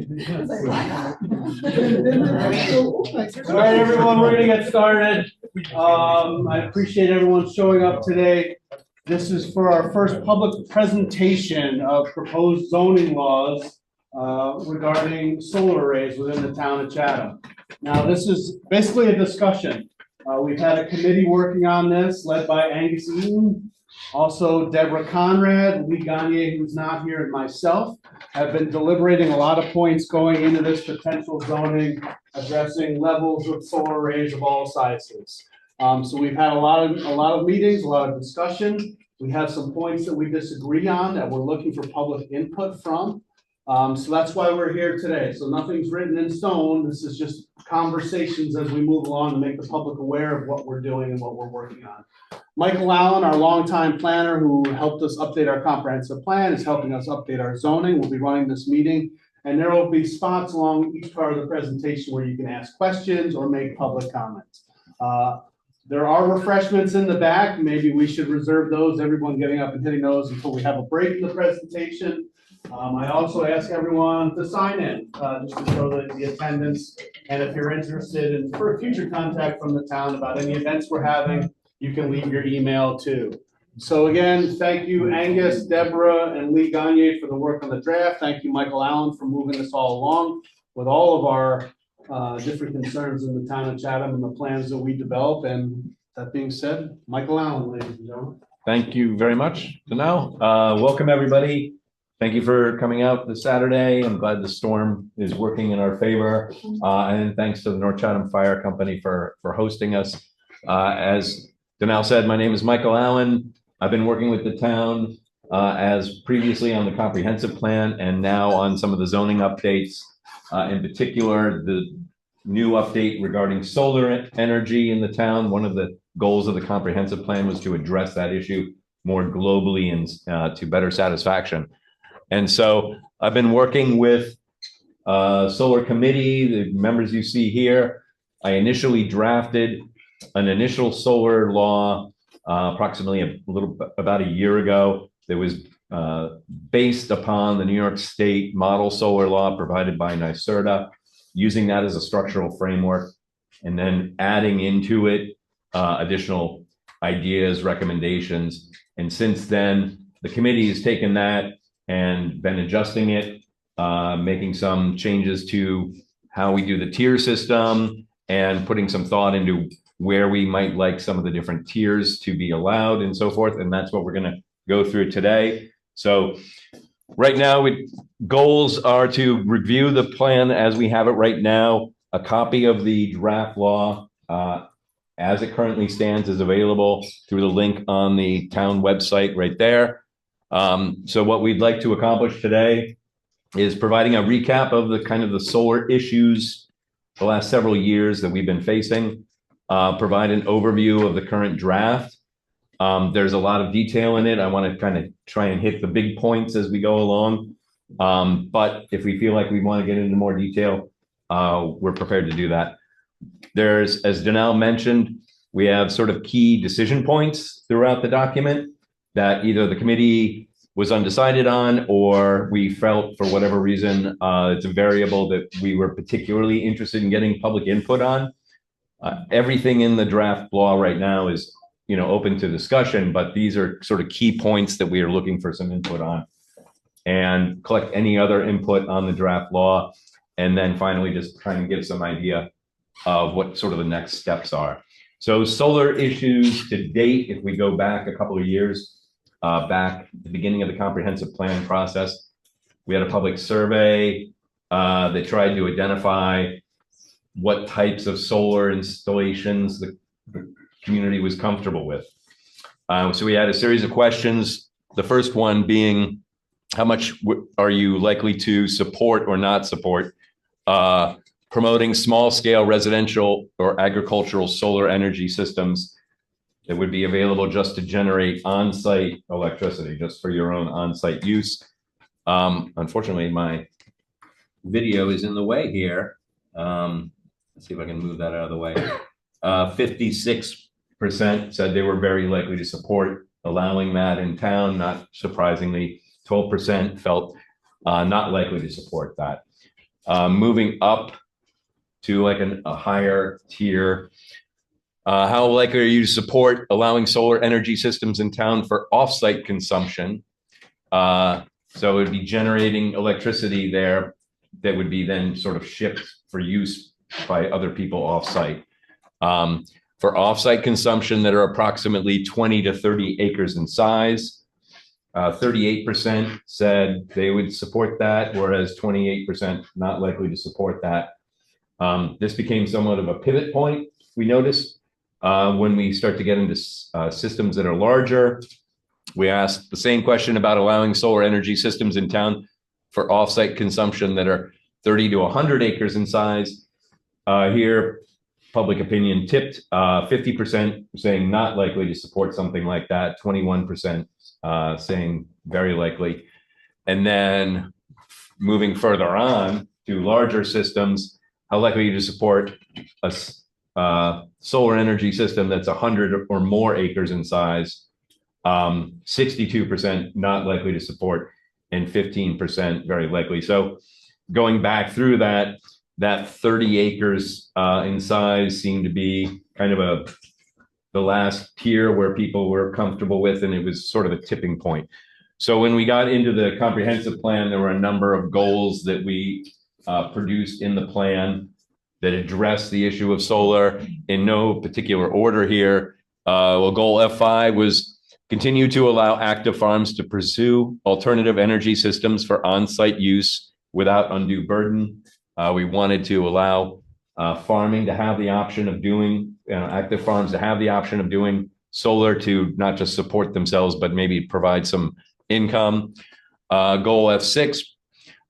All right, everyone, we're going to get started. I appreciate everyone showing up today. This is for our first public presentation of proposed zoning laws regarding solar arrays within the town of Chatham. Now, this is basically a discussion. We've had a committee working on this, led by Angus Eaton, also Deborah Conrad, Lee Gagne, who's not here, and myself have been deliberating a lot of points going into this potential zoning, addressing levels of solar arrays of all sizes. So we've had a lot of meetings, a lot of discussion. We have some points that we disagree on that we're looking for public input from. So that's why we're here today. So nothing's written in stone. This is just conversations as we move along to make the public aware of what we're doing and what we're working on. Michael Allen, our longtime planner who helped us update our comprehensive plan, is helping us update our zoning. We'll be running this meeting, and there will be spots along each part of the presentation where you can ask questions or make public comments. There are refreshments in the back. Maybe we should reserve those, everyone getting up and hitting those until we have a break in the presentation. I also ask everyone to sign in just to show the attendance. And if you're interested in for future contact from the town about any events we're having, you can leave your email too. So again, thank you, Angus, Deborah, and Lee Gagne for the work on the draft. Thank you, Michael Allen, for moving this all along with all of our different concerns in the town of Chatham and the plans that we develop. And that being said, Michael Allen, ladies and gentlemen. Thank you very much, Danelle. Welcome, everybody. Thank you for coming out this Saturday. I'm glad the storm is working in our favor. And thanks to the North Chatham Fire Company for hosting us. As Danelle said, my name is Michael Allen. I've been working with the town as previously on the comprehensive plan and now on some of the zoning updates. In particular, the new update regarding solar energy in the town. One of the goals of the comprehensive plan was to address that issue more globally and to better satisfaction. And so I've been working with solar committee, the members you see here. I initially drafted an initial solar law approximately about a year ago that was based upon the New York State model solar law provided by NYSERDA, using that as a structural framework, and then adding into it additional ideas, recommendations. And since then, the committee has taken that and been adjusting it, making some changes to how we do the tier system and putting some thought into where we might like some of the different tiers to be allowed and so forth. And that's what we're going to go through today. So right now, goals are to review the plan as we have it right now. A copy of the draft law as it currently stands is available through the link on the town website right there. So what we'd like to accomplish today is providing a recap of the solar issues the last several years that we've been facing, provide an overview of the current draft. There's a lot of detail in it. I want to kind of try and hit the big points as we go along. But if we feel like we want to get into more detail, we're prepared to do that. There's, as Danelle mentioned, we have sort of key decision points throughout the document that either the committee was undecided on or we felt for whatever reason it's a variable that we were particularly interested in getting public input on. Everything in the draft law right now is open to discussion, but these are sort of key points that we are looking for some input on, and collect any other input on the draft law. And then finally, just trying to give some idea of what sort of the next steps are. So solar issues to date, if we go back a couple of years, back at the beginning of the comprehensive plan process, we had a public survey that tried to identify what types of solar installations the community was comfortable with. So we had a series of questions. The first one being, how much are you likely to support or not support promoting small-scale residential or agricultural solar energy systems that would be available just to generate on-site electricity, just for your own on-site use? Unfortunately, my video is in the way here. Let's see if I can move that out of the way. 56% said they were very likely to support allowing that in town. Not surprisingly, 12% felt not likely to support that. Moving up to like a higher tier. How likely are you to support allowing solar energy systems in town for off-site consumption? So it would be generating electricity there that would be then sort of shipped for use by other people off-site. For off-site consumption that are approximately 20 to 30 acres in size, 38% said they would support that, whereas 28% not likely to support that. This became somewhat of a pivot point, we noticed, when we start to get into systems that are larger. We asked the same question about allowing solar energy systems in town for off-site consumption that are 30 to 100 acres in size. Here, public opinion tipped, 50% saying not likely to support something like that, 21% saying very likely. And then moving further on to larger systems, how likely are you to support a solar energy system that's 100 or more acres in size? 62% not likely to support, and 15% very likely. So going back through that 30 acres in size seemed to be kind of the last tier where people were comfortable with, and it was sort of a tipping point. So when we got into the comprehensive plan, there were a number of goals that we produced in the plan that address the issue of solar in no particular order here. Well, goal F5 was continue to allow active farms to pursue alternative energy systems for on-site use without undue burden. We wanted to allow farming to have the option of doing, active farms to have the option of doing solar to not just support themselves, but maybe provide some income. Goal F6,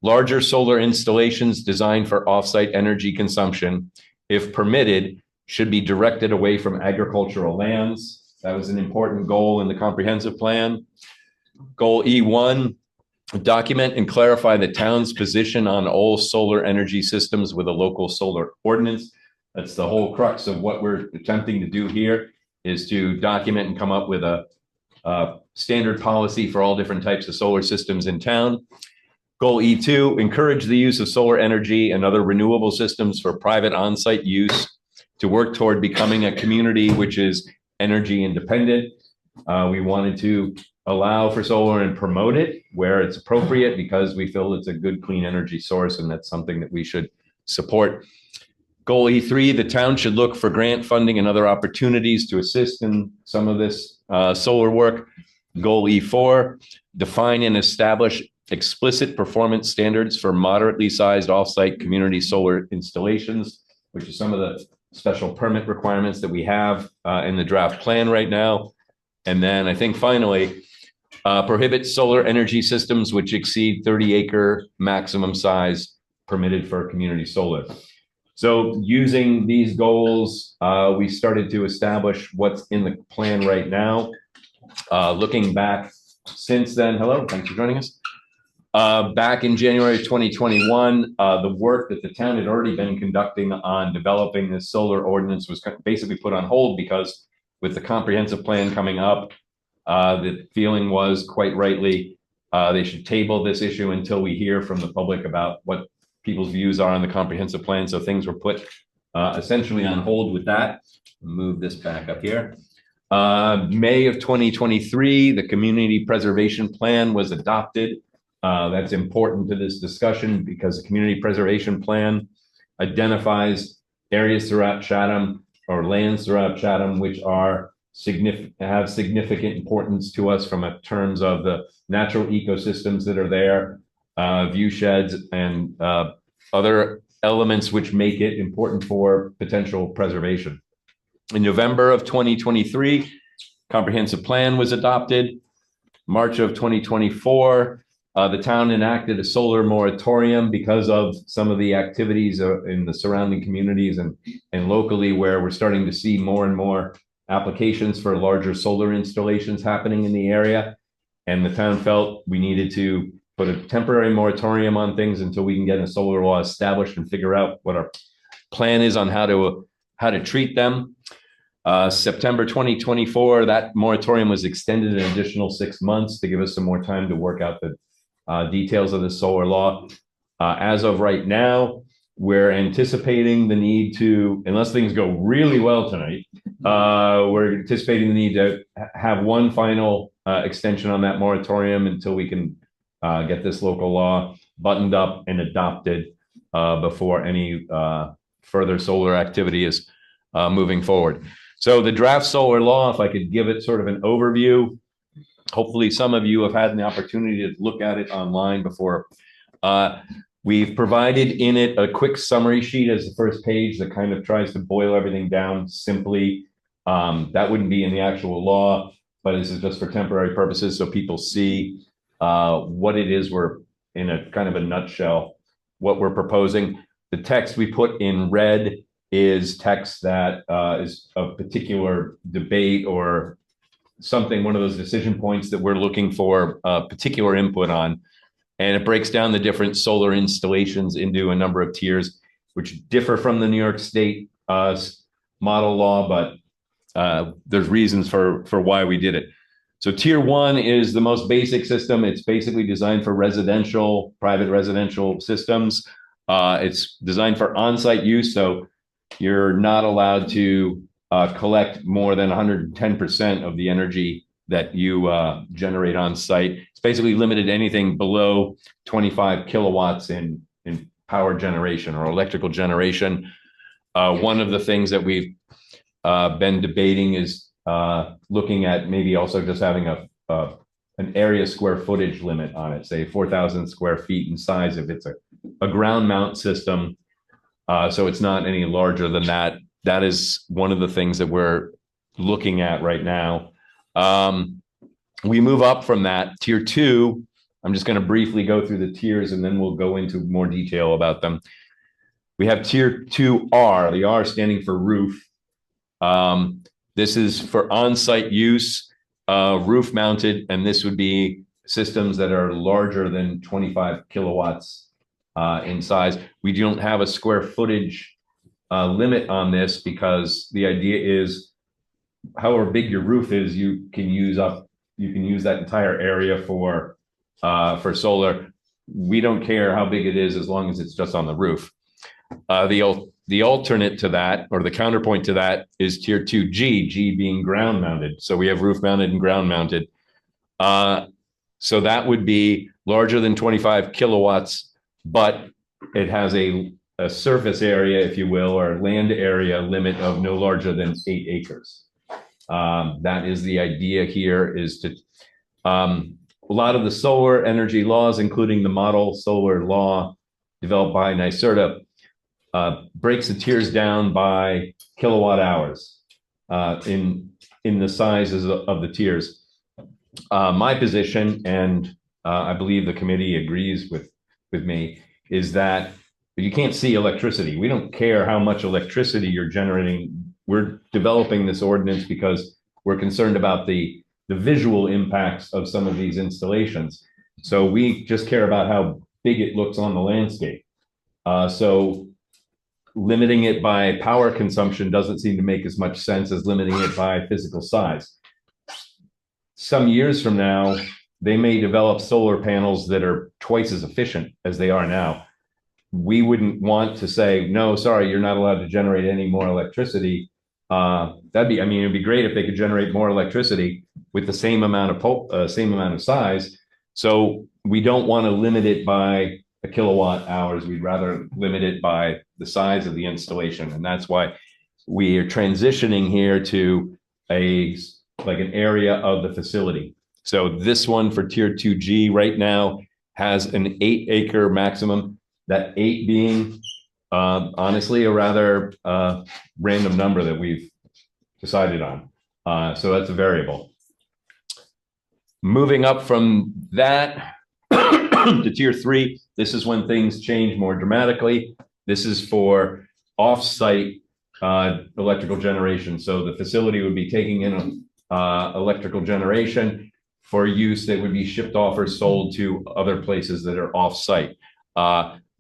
larger solar installations designed for off-site energy consumption, if permitted, should be directed away from agricultural lands. That was an important goal in the comprehensive plan. Goal E1, document and clarify the town's position on all solar energy systems with a local solar ordinance. That's the whole crux of what we're attempting to do here, is to document and come up with a standard policy for all different types of solar systems in town. Goal E2, encourage the use of solar energy and other renewable systems for private on-site use to work toward becoming a community which is energy independent. We wanted to allow for solar and promote it where it's appropriate because we feel it's a good, clean energy source, and that's something that we should support. Goal E3, the town should look for grant funding and other opportunities to assist in some of this solar work. Goal E4, define and establish explicit performance standards for moderately sized off-site community solar installations, which is some of the special permit requirements that we have in the draft plan right now. And then I think finally, prohibit solar energy systems which exceed 30-acre maximum size permitted for community solar. So using these goals, we started to establish what's in the plan right now. Looking back since then, hello, thanks for joining us. Back in January 2021, the work that the town had already been conducting on developing this solar ordinance was basically put on hold because with the comprehensive plan coming up, the feeling was quite rightly they should table this issue until we hear from the public about what people's views are on the comprehensive plan. So things were put essentially on hold with that. Move this back up here. May of 2023, the community preservation plan was adopted. That's important to this discussion because the community preservation plan identifies areas throughout Chatham or lands throughout Chatham which are have significant importance to us from a terms of the natural ecosystems that are there, view sheds, and other elements which make it important for potential preservation. In November of 2023, comprehensive plan was adopted. March of 2024, the town enacted a solar moratorium because of some of the activities in the surrounding communities and locally, where we're starting to see more and more applications for larger solar installations happening in the area. And the town felt we needed to put a temporary moratorium on things until we can get a solar law established and figure out what our plan is on how to treat them. September 2024, that moratorium was extended an additional 6 months to give us some more time to work out the details of the solar law. As of right now, we're anticipating the need to, unless things go really well tonight, we're anticipating the need to have one final extension on that moratorium until we can get this local law buttoned up and adopted before any further solar activity is moving forward. So the draft solar law, if I could give it sort of an overview, hopefully some of you have had an opportunity to look at it online before. We've provided in it a quick summary sheet as the first page that kind of tries to boil everything down simply. That wouldn't be in the actual law, but this is just for temporary purposes so people see what it is we're in a kind of a nutshell, what we're proposing. The text we put in red is text that is of particular debate or something, one of those decision points that we're looking for particular input on. And it breaks down the different solar installations into a number of tiers, which differ from the New York State model law, but there's reasons for why we did it. So tier one is the most basic system. It's basically designed for residential, private residential systems. It's designed for on-site use, so you're not allowed to collect more than 110% of the energy that you generate on site. It's basically limited to anything below 25 kilowatts in power generation or electrical generation. One of the things that we've been debating is looking at maybe also just having an area square footage limit on it, say 4,000 square feet in size if it's a ground mount system. So it's not any larger than that. That is one of the things that we're looking at right now. We move up from that. Tier two, I'm just going to briefly go through the tiers and then we'll go into more detail about them. We have tier 2R, the R standing for roof. This is for on-site use, roof mounted, and this would be systems that are larger than 25 kilowatts in size. We don't have a square footage limit on this because the idea is however big your roof is, you can use that entire area for solar. We don't care how big it is as long as it's just on the roof. The alternate to that, or the counterpoint to that, is tier 2G, G being ground mounted. So we have roof mounted and ground mounted. So that would be larger than 25 kilowatts, but it has a surface area, if you will, or land area limit of no larger than 8 acres. That is the idea here, is to a lot of the solar energy laws, including the model solar law developed by NYSERDA, breaks the tiers down by kilowatt hours in the sizes of the tiers. My position, and I believe the committee agrees with me, is that you can't see electricity. We don't care how much electricity you're generating. We're developing this ordinance because we're concerned about the visual impacts of some of these installations. So we just care about how big it looks on the landscape. So limiting it by power consumption doesn't seem to make as much sense as limiting it by physical size. Some years from now, they may develop solar panels that are twice as efficient as they are now. We wouldn't want to say, no, sorry, you're not allowed to generate any more electricity. It'd be great if they could generate more electricity with the same amount of size. So we don't want to limit it by a kilowatt hours. We'd rather limit it by the size of the installation. And that's why we are transitioning here to an area of the facility. So this one for tier 2G right now has an 8 acre maximum, that 8 being honestly a rather random number that we've decided on. So that's a variable. Moving up from that to tier 3, this is when things change more dramatically. This is for off-site electrical generation. So the facility would be taking in electrical generation for use that would be shipped off or sold to other places that are off-site.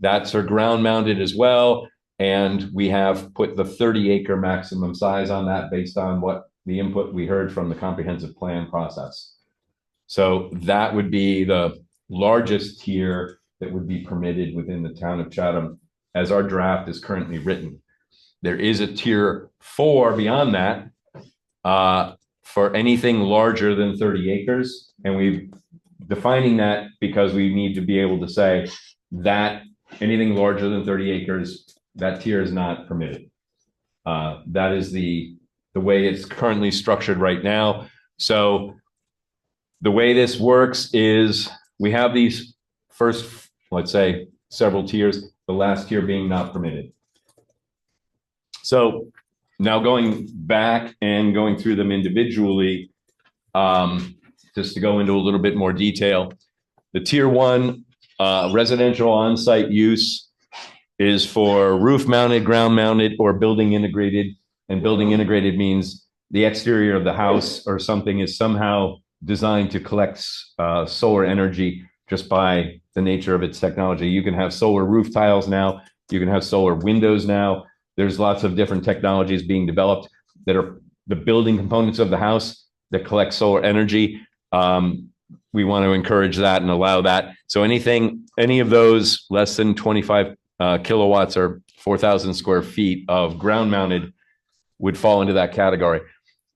That's for ground mounted as well. And we have put the 30 acre maximum size on that based on what the input we heard from the comprehensive plan process. So that would be the largest tier that would be permitted within the town of Chatham as our draft is currently written. There is a tier 4 beyond that for anything larger than 30 acres. And we're defining that because we need to be able to say that anything larger than 30 acres, that tier is not permitted. That is the way it's currently structured right now. So the way this works is we have these first, let's say, several tiers, the last tier being not permitted. So now going back and going through them individually, just to go into a little bit more detail, the tier 1 residential on-site use is for roof mounted, ground mounted, or building integrated. And building integrated means the exterior of the house or something is somehow designed to collect solar energy just by the nature of its technology. You can have solar roof tiles now. You can have solar windows now. There's lots of different technologies being developed that are the building components of the house that collect solar energy. We want to encourage that and allow that. So any of those less than 25 kilowatts or 4,000 square feet of ground mounted would fall into that category.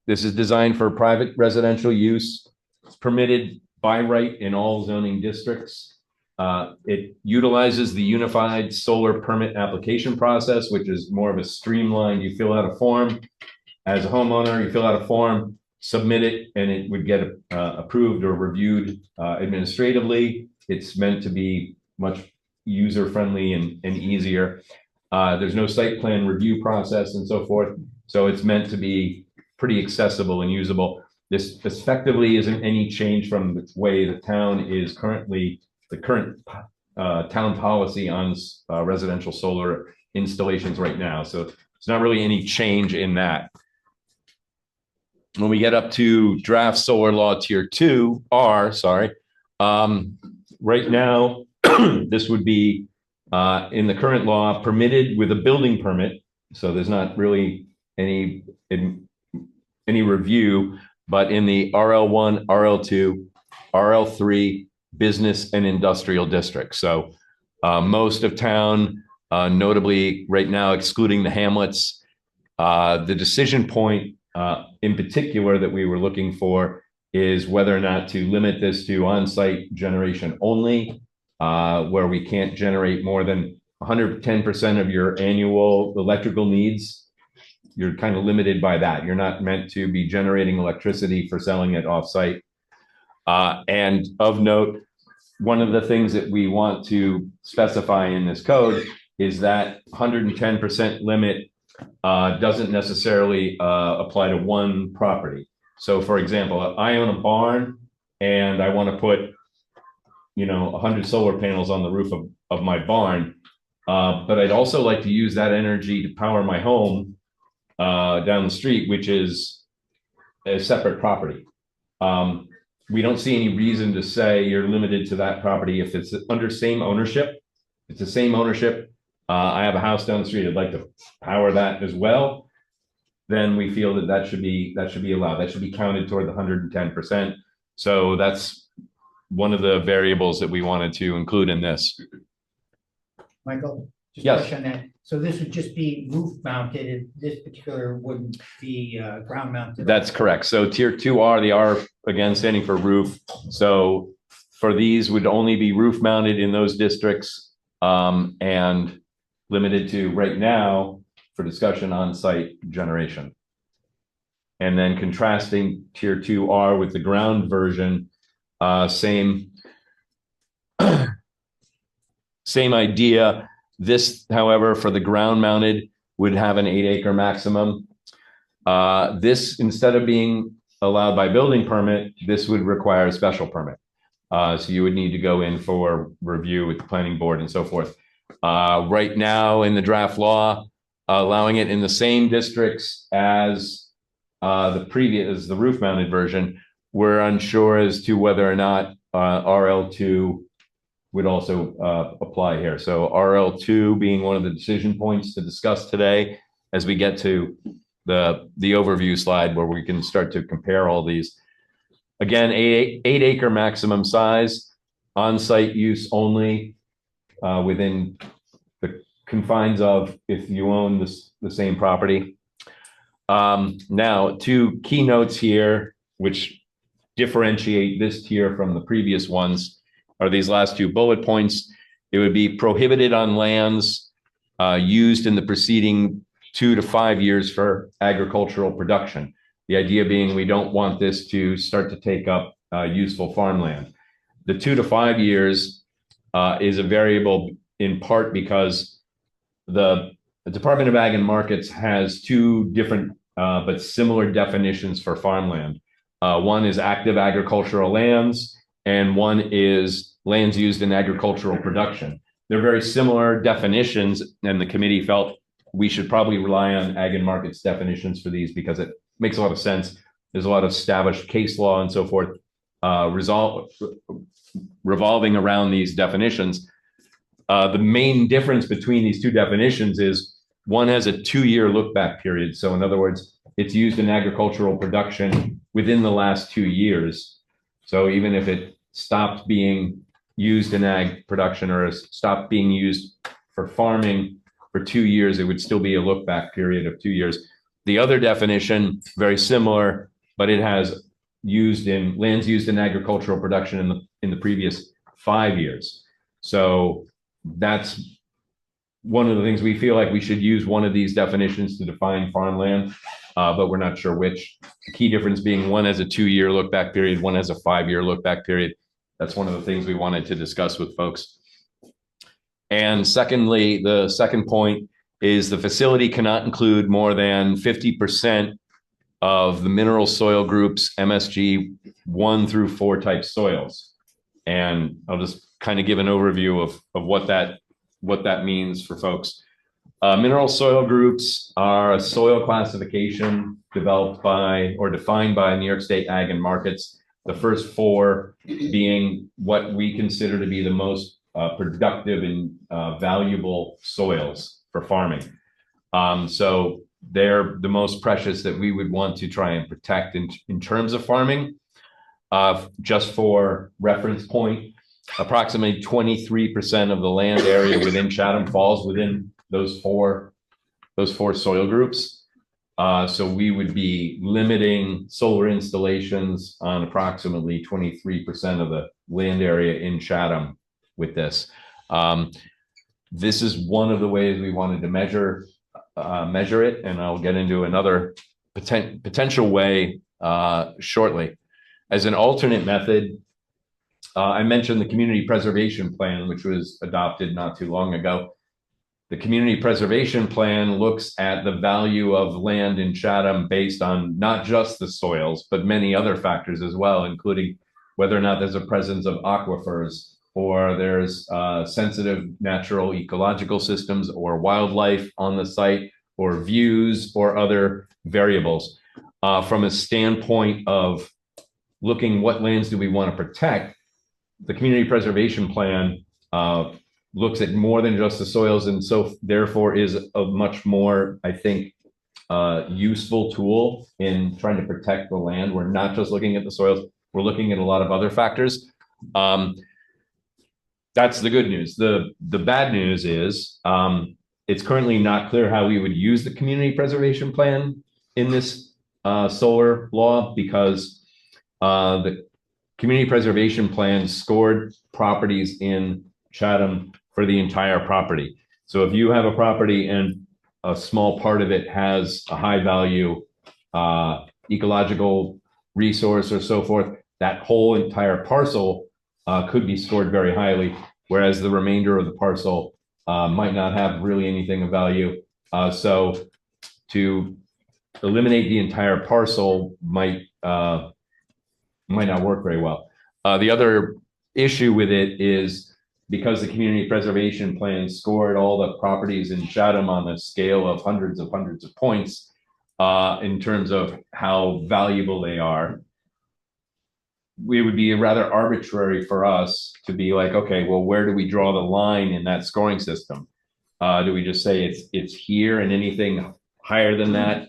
This is designed for private residential use. It's permitted by right in all zoning districts. It utilizes the unified solar permit application process, which is more of a streamlined, you fill out a form. As a homeowner, you fill out a form, submit it, and it would get approved or reviewed administratively. It's meant to be much user-friendly and easier. There's no site plan review process and so forth. So it's meant to be pretty accessible and usable. This effectively isn't any change from the way the town is currently, the current town policy on residential solar installations right now. So it's not really any change in that. When we get up to draft solar law tier 2R, right now, this would be in the current law permitted with a building permit. So there's not really any review, but in the RL1, RL2, RL3 business and industrial districts. So most of town, notably right now, excluding the hamlets, the decision point in particular that we were looking for is whether or not to limit this to on-site generation only, where we can't generate more than 110% of your annual electrical needs. You're kind of limited by that. You're not meant to be generating electricity for selling it off-site. And of note, one of the things that we want to specify in this code is that 110% limit doesn't necessarily apply to one property. So for example, I own a barn and I want to put, 100 solar panels on the roof of my barn. But I'd also like to use that energy to power my home down the street, which is a separate property. We don't see any reason to say you're limited to that property if it's under same ownership. It's the same ownership. I have a house down the street. I'd like to power that as well. Then we feel that should be allowed. That should be counted toward the 110%. So that's one of the variables that we wanted to include in this. Michael, just Yes. question that. So this would just be roof mounted. This particular wouldn't be ground mounted. That's correct. So tier 2R, the R again standing for roof. So for these would only be roof mounted in those districts and limited to right now for discussion on-site generation. And then contrasting tier 2R with the ground version, same idea. This, however, for the ground mounted would have an 8-acre maximum. This, instead of being allowed by building permit, this would require a special permit. So you would need to go in for review with the planning board and so forth. Right now in the draft law, allowing it in the same districts as the roof mounted version, we're unsure as to whether or not RL2 would also apply here. So RL2 being one of the decision points to discuss today as we get to the overview slide where we can start to compare all these. Again, 8-acre maximum size, on-site use only. within the confines of if you own the same property. Now, two keynotes here, which differentiate this tier from the previous ones, are these last two bullet points. It would be prohibited on lands used in the preceding 2 to 5 years for agricultural production. The idea being we don't want this to start to take up useful farmland. The 2 to 5 years is a variable in part because the Department of Ag and Markets has two different but similar definitions for farmland. One is active agricultural lands, and one is lands used in agricultural production. They're very similar definitions, and the committee felt we should probably rely on Ag and Markets definitions for these because it makes a lot of sense. There's a lot of established case law and so forth revolving around these definitions. The main difference between these two definitions is one has a 2-year look back period. So in other words, it's used in agricultural production within the last 2 years. So even if it stopped being used in ag production or stopped being used for farming for 2 years, it would still be a look back period of 2 years. The other definition, very similar, but it has lands used in agricultural production in the previous 5 years. So that's one of the things we feel like we should use one of these definitions to define farmland, but we're not sure which. The key difference being one has a 2-year look back period, one has a 5-year look back period. That's one of the things we wanted to discuss with folks. And secondly, the second point is the facility cannot include more than 50% of the mineral soil groups, MSG 1 through 4 type soils. And I'll just kind of give an overview of what that means for folks. Mineral soil groups are a soil classification developed by or defined by New York State Ag and Markets. The first 4 being what we consider to be the most productive and valuable soils for farming. So they're the most precious that we would want to try and protect in terms of farming. Just for reference point, approximately 23% of the land area within Chatham falls within those four soil groups. So we would be limiting solar installations on approximately 23% of the land area in Chatham with this. This is one of the ways we wanted to measure it, and I'll get into another potential way shortly. As an alternate method, I mentioned the community preservation plan, which was adopted not too long ago. The community preservation plan looks at the value of land in Chatham based on not just the soils, but many other factors as well, including whether or not there's a presence of aquifers, or there's sensitive natural ecological systems or wildlife on the site, or views or other variables. From a standpoint of looking what lands do we want to protect, the community preservation plan looks at more than just the soils, and so therefore is a much more, I think, useful tool in trying to protect the land. We're not just looking at the soils, we're looking at a lot of other factors. That's the good news. The bad news is it's currently not clear how we would use the community preservation plan in this solar law, because the community preservation plan scored properties in Chatham for the entire property. So if you have a property and a small part of it has a high value ecological resource or so forth, that whole entire parcel could be scored very highly, whereas the remainder of the parcel might not have really anything of value. So to eliminate the entire parcel might not work very well. The other issue with it is because the community preservation plan scored all the properties in Chatham on a scale of hundreds of points in terms of how valuable they are, it would be rather arbitrary for us to be like, okay, well, where do we draw the line in that scoring system? Do we just say it's here, and anything higher than that,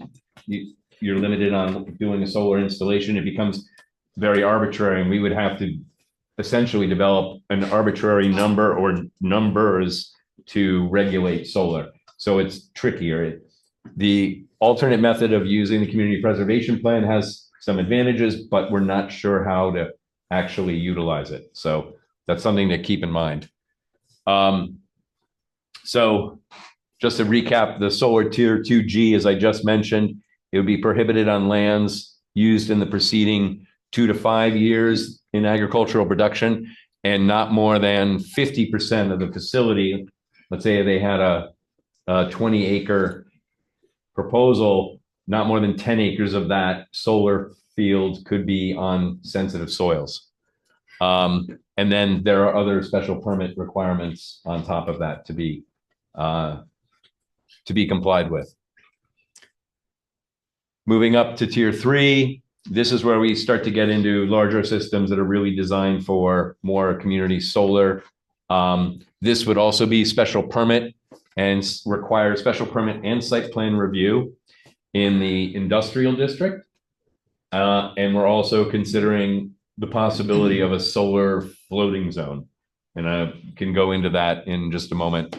you're limited on doing a solar installation? It becomes very arbitrary, and we would have to essentially develop an arbitrary number or numbers to regulate solar. So it's trickier. The alternate method of using the community preservation plan has some advantages, but we're not sure how to actually utilize it. So that's something to keep in mind. So just to recap, the solar tier 2G, as I just mentioned, it would be prohibited on lands used in the preceding 2 to 5 years in agricultural production, and not more than 50% of the facility. Let's say they had a 20-acre proposal, not more than 10 acres of that solar field could be on sensitive soils. And then there are other special permit requirements on top of that to be complied with. Moving up to tier 3, this is where we start to get into larger systems that are really designed for more community solar. This would also be special permit and require special permit and site plan review in the industrial district. And we're also considering the possibility of a solar floating zone. And I can go into that in just a moment.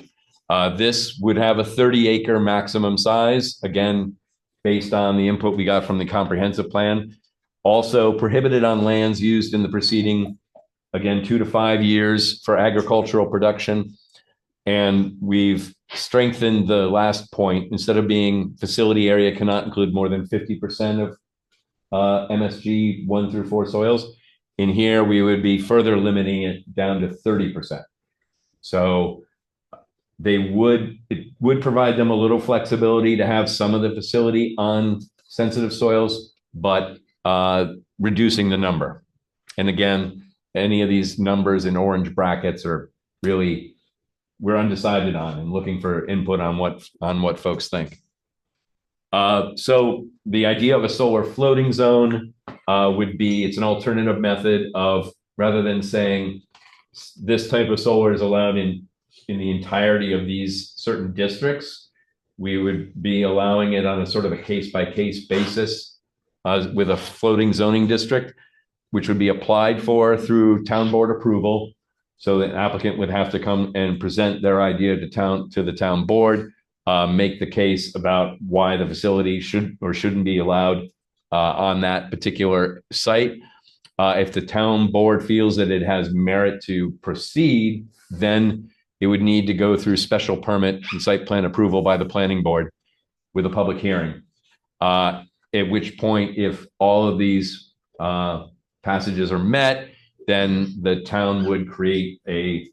This would have a 30-acre maximum size, again, based on the input we got from the comprehensive plan. Also prohibited on lands used in the preceding, again, 2 to 5 years for agricultural production. And we've strengthened the last point. Instead of being facility area cannot include more than 50% of MSG 1 through 4 soils. In here, we would be further limiting it down to 30%. So it would provide them a little flexibility to have some of the facility on sensitive soils, but reducing the number. And again, any of these numbers in orange brackets are really, we're undecided on and looking for input on what folks think. So the idea of a solar floating zone would be, it's an alternative method of, rather than saying this type of solar is allowed in the entirety of these certain districts, we would be allowing it on a sort of a case-by-case basis with a floating zoning district, which would be applied for through town board approval. So the applicant would have to come and present their idea to the town board, make the case about why the facility should or shouldn't be allowed on that particular site. If the town board feels that it has merit to proceed, then it would need to go through special permit and site plan approval by the planning board with a public hearing. At which point, if all of these passages are met, then the town would create a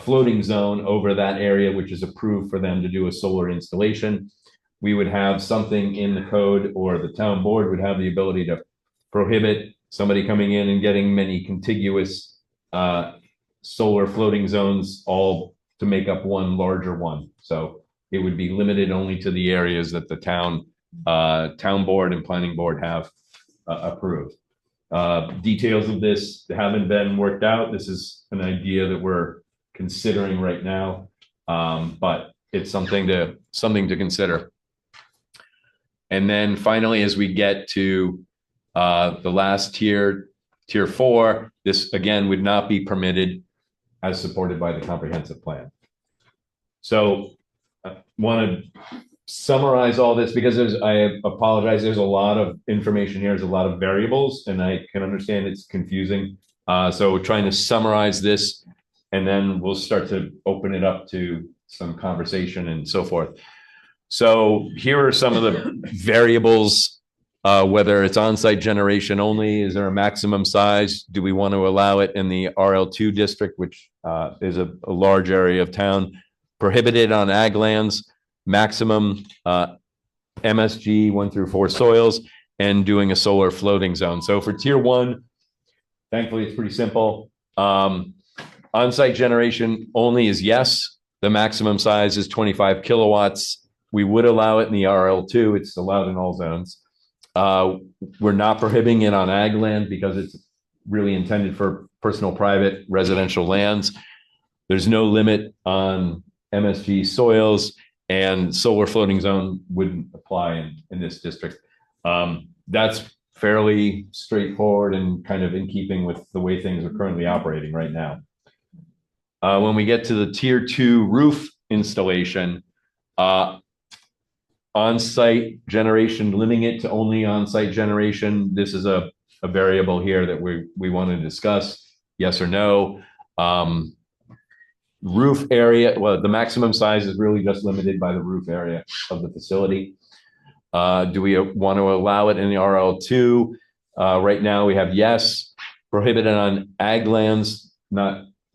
floating zone over that area, which is approved for them to do a solar installation. We would have something in the code, or the town board would have the ability to prohibit somebody coming in and getting many contiguous solar floating zones, all to make up one larger one. So it would be limited only to the areas that the town board and planning board have approved. Details of this haven't been worked out. This is an idea that we're considering right now, but it's something to consider. And then finally, as we get to the last tier 4, this again would not be permitted as supported by the comprehensive plan. So I want to summarize all this because I apologize, there's a lot of information here, there's a lot of variables, and I can understand it's confusing. So we're trying to summarize this, and then we'll start to open it up to some conversation and so forth. So here are some of the variables. Whether it's on-site generation only, is there a maximum size? Do we want to allow it in the RL2 district, which is a large area of town? Prohibited on ag lands, maximum MSG 1 through 4 soils, and doing a solar floating zone. So for tier 1, thankfully it's pretty simple. On-site generation only is yes. The maximum size is 25 kilowatts. We would allow it in the RL2. It's allowed in all zones. We're not prohibiting it on ag land because it's really intended for personal, private, residential lands. There's no limit on MSG soils, and solar floating zone wouldn't apply in this district. That's fairly straightforward and kind of in keeping with the way things are currently operating right now. When we get to the tier 2 roof installation, on-site generation, limiting it to only on-site generation. This is a variable here that we want to discuss, yes or no. Roof area, well, the maximum size is really just limited by the roof area of the facility. Do we want to allow it in the RL2? Right now we have yes, prohibited on ag lands,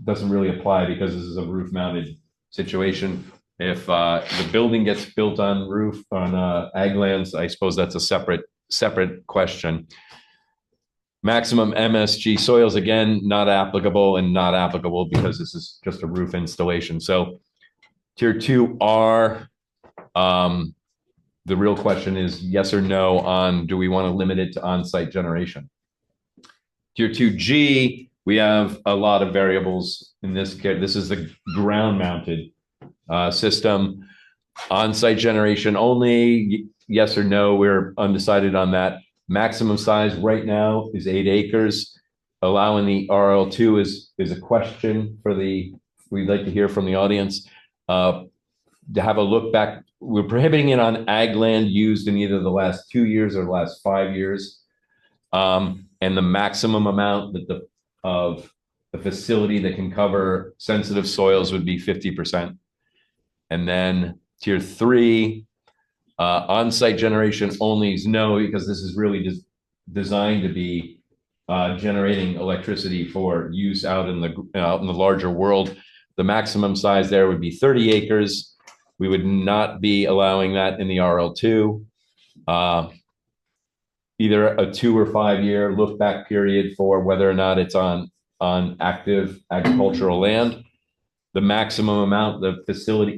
doesn't really apply because this is a roof mounted situation. If the building gets built on roof on ag lands, I suppose that's a separate question. Maximum MSG soils, again, not applicable because this is just a roof installation. So tier 2R, the real question is yes or no on, do we want to limit it to on-site generation? Tier 2G, we have a lot of variables in this case. This is the ground mounted system. On-site generation only, yes or no, we're undecided on that. Maximum size right now is 8 acres. Allowing the RL2 is a question for we'd like to hear from the audience. To have a look back, we're prohibiting it on ag land used in either the last 2 years or the last 5 years. And the maximum amount of the facility that can cover sensitive soils would be 50%. And then tier 3, on-site generation only is no, because this is really just designed to be generating electricity for use out in the larger world. The maximum size there would be 30 acres. We would not be allowing that in the RL2. Either a 2 or 5 year look back period for whether or not it's on active agricultural land. The maximum amount of the facility,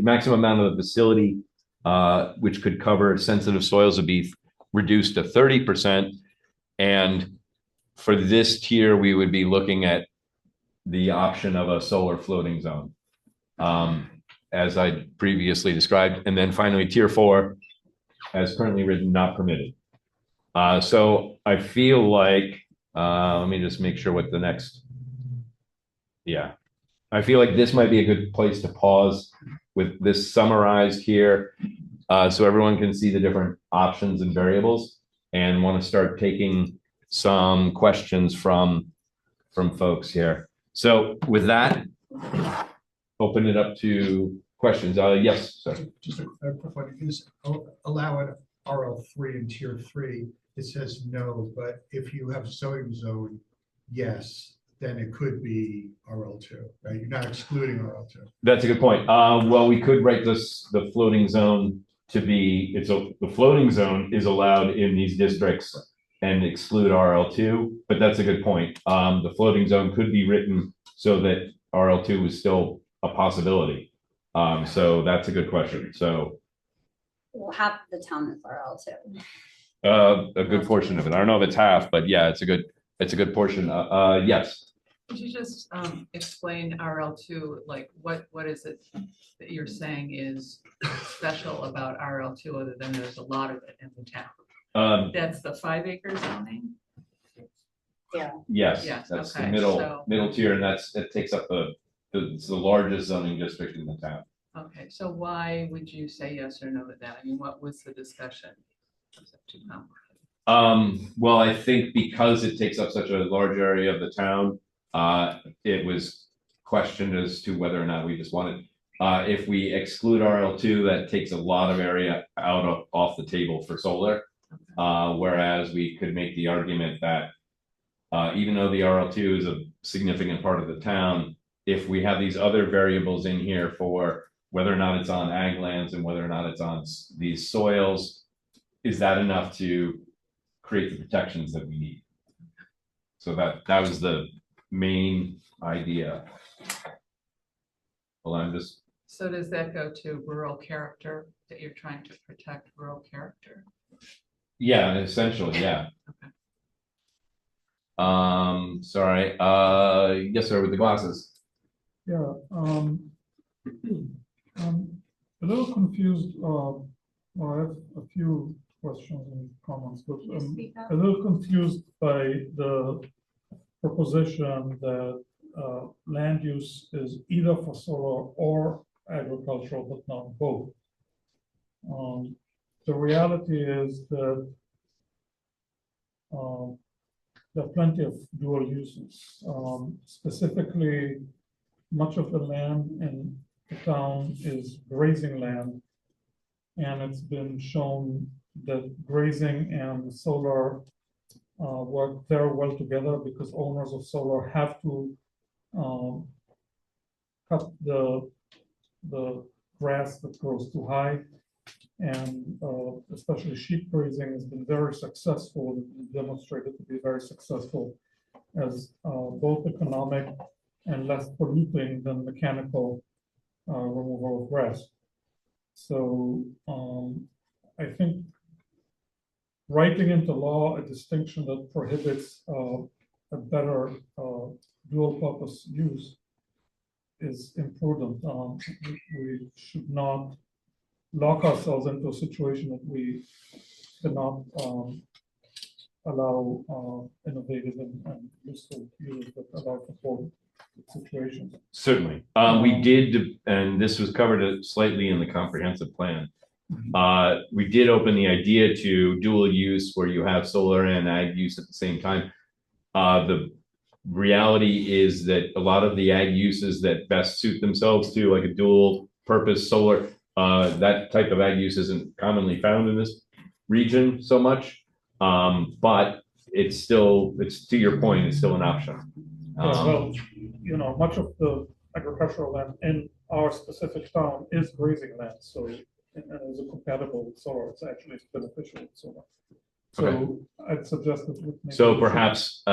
which could cover sensitive soils, would be reduced to 30%. And for this tier, we would be looking at the option of a solar floating zone, as I previously described. And then finally, tier 4, as currently written, not permitted. So I feel like, let me just make sure what the next, I feel like this might be a good place to pause with this summarized here, so everyone can see the different options and variables, and want to start taking some questions from folks here. So with that, open it up to questions. Yes, sir. Just a quick one. Is allow an RL3 and tier 3, it says no, but if you have zoning zone, yes, then it could be RL2, right? You're not excluding RL2. That's a good point. Well, we could write the floating zone to be, the floating zone is allowed in these districts and exclude RL2, but that's a good point. The floating zone could be written so that RL2 is still a possibility. So that's a good question. So Well, half of the town is RL2. a good portion of it. I don't know if it's half, but yeah, it's a good portion. Yes. Could you just explain RL2, like what is it that you're saying is special about RL2 other than there's a lot of it in the town? That's the 5 acre zoning? Yeah. Yes, Yes, that's okay, the middle tier, and it takes up it's the largest zoning district in the town. Okay, so why would you say yes or no to that? I mean, what was the discussion? Was it too complicated? Well, I think because it takes up such a large area of the town, it was questioned as to whether or not we just wanted, if we exclude RL2, that takes a lot of area off the table for solar. Whereas we could make the argument that even though the RL2 is a significant part of the town, if we have these other variables in here for whether or not it's on ag lands and whether or not it's on these soils, is that enough to create the protections that we need? So that was the main idea. Well, I'm just. So does that go to rural character, that you're trying to protect rural character? Yeah, essentially, yeah. Okay. Sorry. Yes, sir, with the glasses. Yeah, I'm a little confused, I have a few questions and comments, but Can you I'm speak up? a little confused by the proposition that land use is either for solar or agricultural, but not both. The reality is that there are plenty of dual uses. Specifically, much of the land in the town is grazing land. And it's been shown that grazing and solar work very well together because owners of solar have to cut the grass that grows too high. And especially sheep grazing has been very successful, demonstrated to be very successful as both economic and less polluting than mechanical removal of grass. So I think writing into law a distinction that prohibits a better dual purpose use is imprudent. We should not lock ourselves into a situation that we cannot allow innovative and useful use that allow for both situations. Certainly. We did, and this was covered slightly in the comprehensive plan. We did open the idea to dual use where you have solar and ag use at the same time. The reality is that a lot of the ag uses that best suit themselves to like a dual purpose solar, that type of ag use isn't commonly found in this region so much. But it's still, it's to your point, it's still an option. Well, you know, much of the agricultural land in our specific town is grazing land, so and is a compatible with solar. It's actually beneficial with solar. So I'd suggest that. So perhaps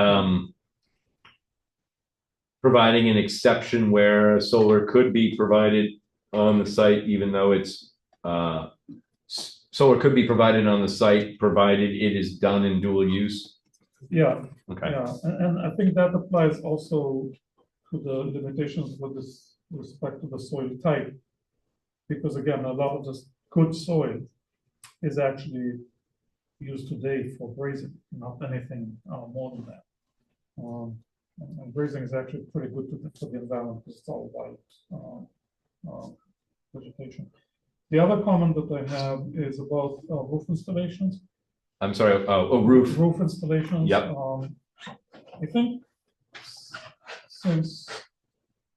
providing an exception where solar could be provided on the site, even though it's solar could be provided on the site, provided it is done in dual use. Yeah. Okay. Yeah, and I think that applies also to the limitations with respect to the soil type. Because again, a lot of this good soil is actually used today for grazing, not anything more than that. And grazing is actually pretty good for the environment because it's all wild vegetation. The other comment that I have is about roof installations. I'm sorry, roof. Roof installations. Yep. I think since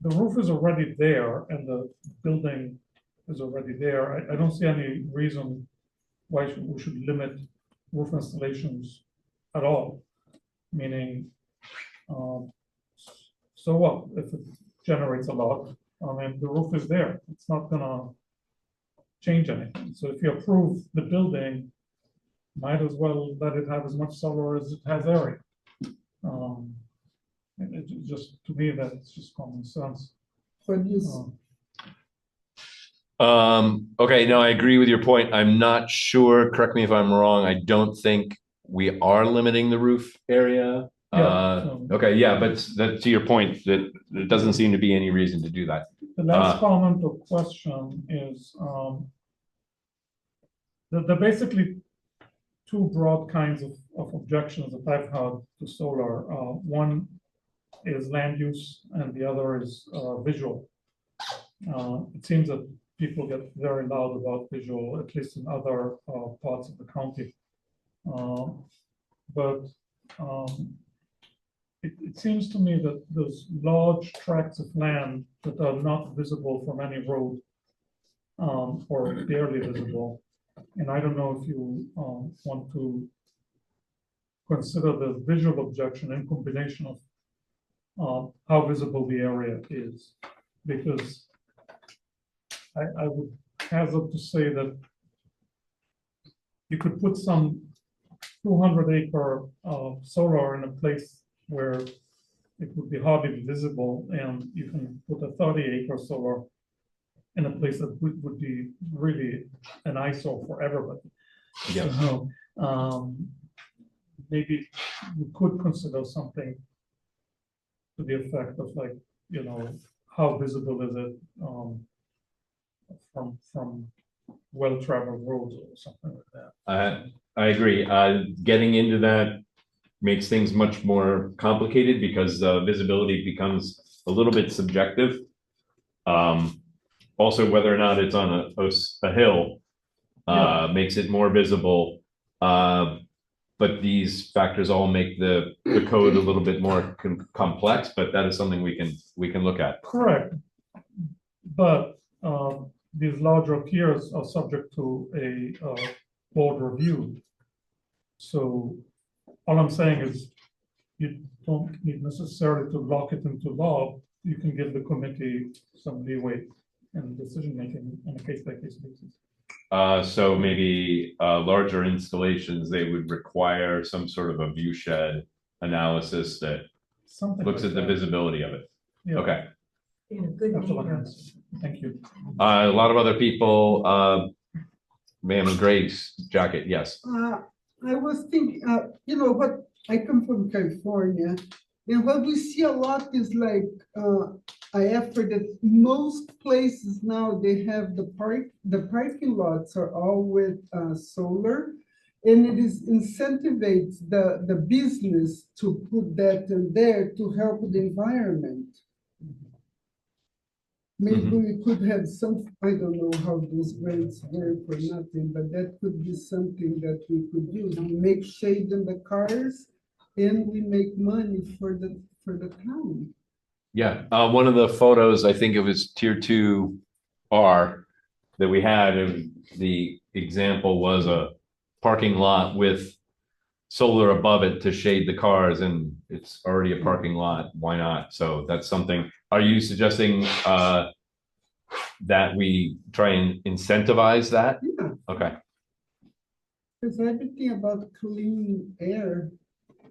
the roof is already there and the building is already there, I don't see any reason why we should limit roof installations at all. Meaning, so what if it generates a lot? I mean, the roof is there. It's not gonna change anything. So if you approve the building, might as well let it have as much solar as it has area. It just, to me, that's just common sense. Okay, no, I agree with your point. I'm not sure, correct me if I'm wrong, I don't think we are limiting the roof area. Okay, yeah, but that, to your point, that there doesn't seem to be any reason to do that. The last comment or question is there are basically two broad kinds of objections that I've had to solar. One is land use and the other is visual. It seems that people get very loud about visual, at least in other parts of the county. But it seems to me that those large tracts of land that are not visible from any road or barely visible, and I don't know if you want to consider the visual objection in combination of how visible the area is, because I would hazard to say that you could put some 200-acre solar in a place where it would be hardly visible, and you can put a 30-acre solar in a place that would be really an eyesore for everybody. Yeah. So, maybe you could consider something to the effect of, like, you know, how visible is it from well-traveled roads or something like that. I agree. Getting into that makes things much more complicated because visibility becomes a little bit subjective. Also, whether or not it's on a hill makes it more visible. But these factors all make the code a little bit more complex, but that is something we can look at. Correct. But these larger tiers are subject to a board review. So all I'm saying is you don't need necessarily to lock it into law. You can give the committee some leeway in decision making on a case-by-case basis. So maybe larger installations, they would require some sort of a view shed analysis that Something looks like at the that. visibility of it. Yeah. Okay. That's all I'm asking. Thank you. A lot of other people, ma'am in Grace jacket, yes. I was thinking, you know, what, I come from California, and what we see a lot is like, I effort that most places now, they have the parking lots are all with, solar. And it is incentivates the business to put that in there to help the environment. Maybe we could have some, I don't know how those rates work or nothing, but that could be something that we could use. We make shade in the cars and we make money for the town. Yeah, one of the photos, I think it was tier 2R that we had, and the example was a parking lot with solar above it to shade the cars, and it's already a parking lot. Why not? So that's something. Are you suggesting that we try and incentivize that? Yeah. Okay. Because everything about clean air,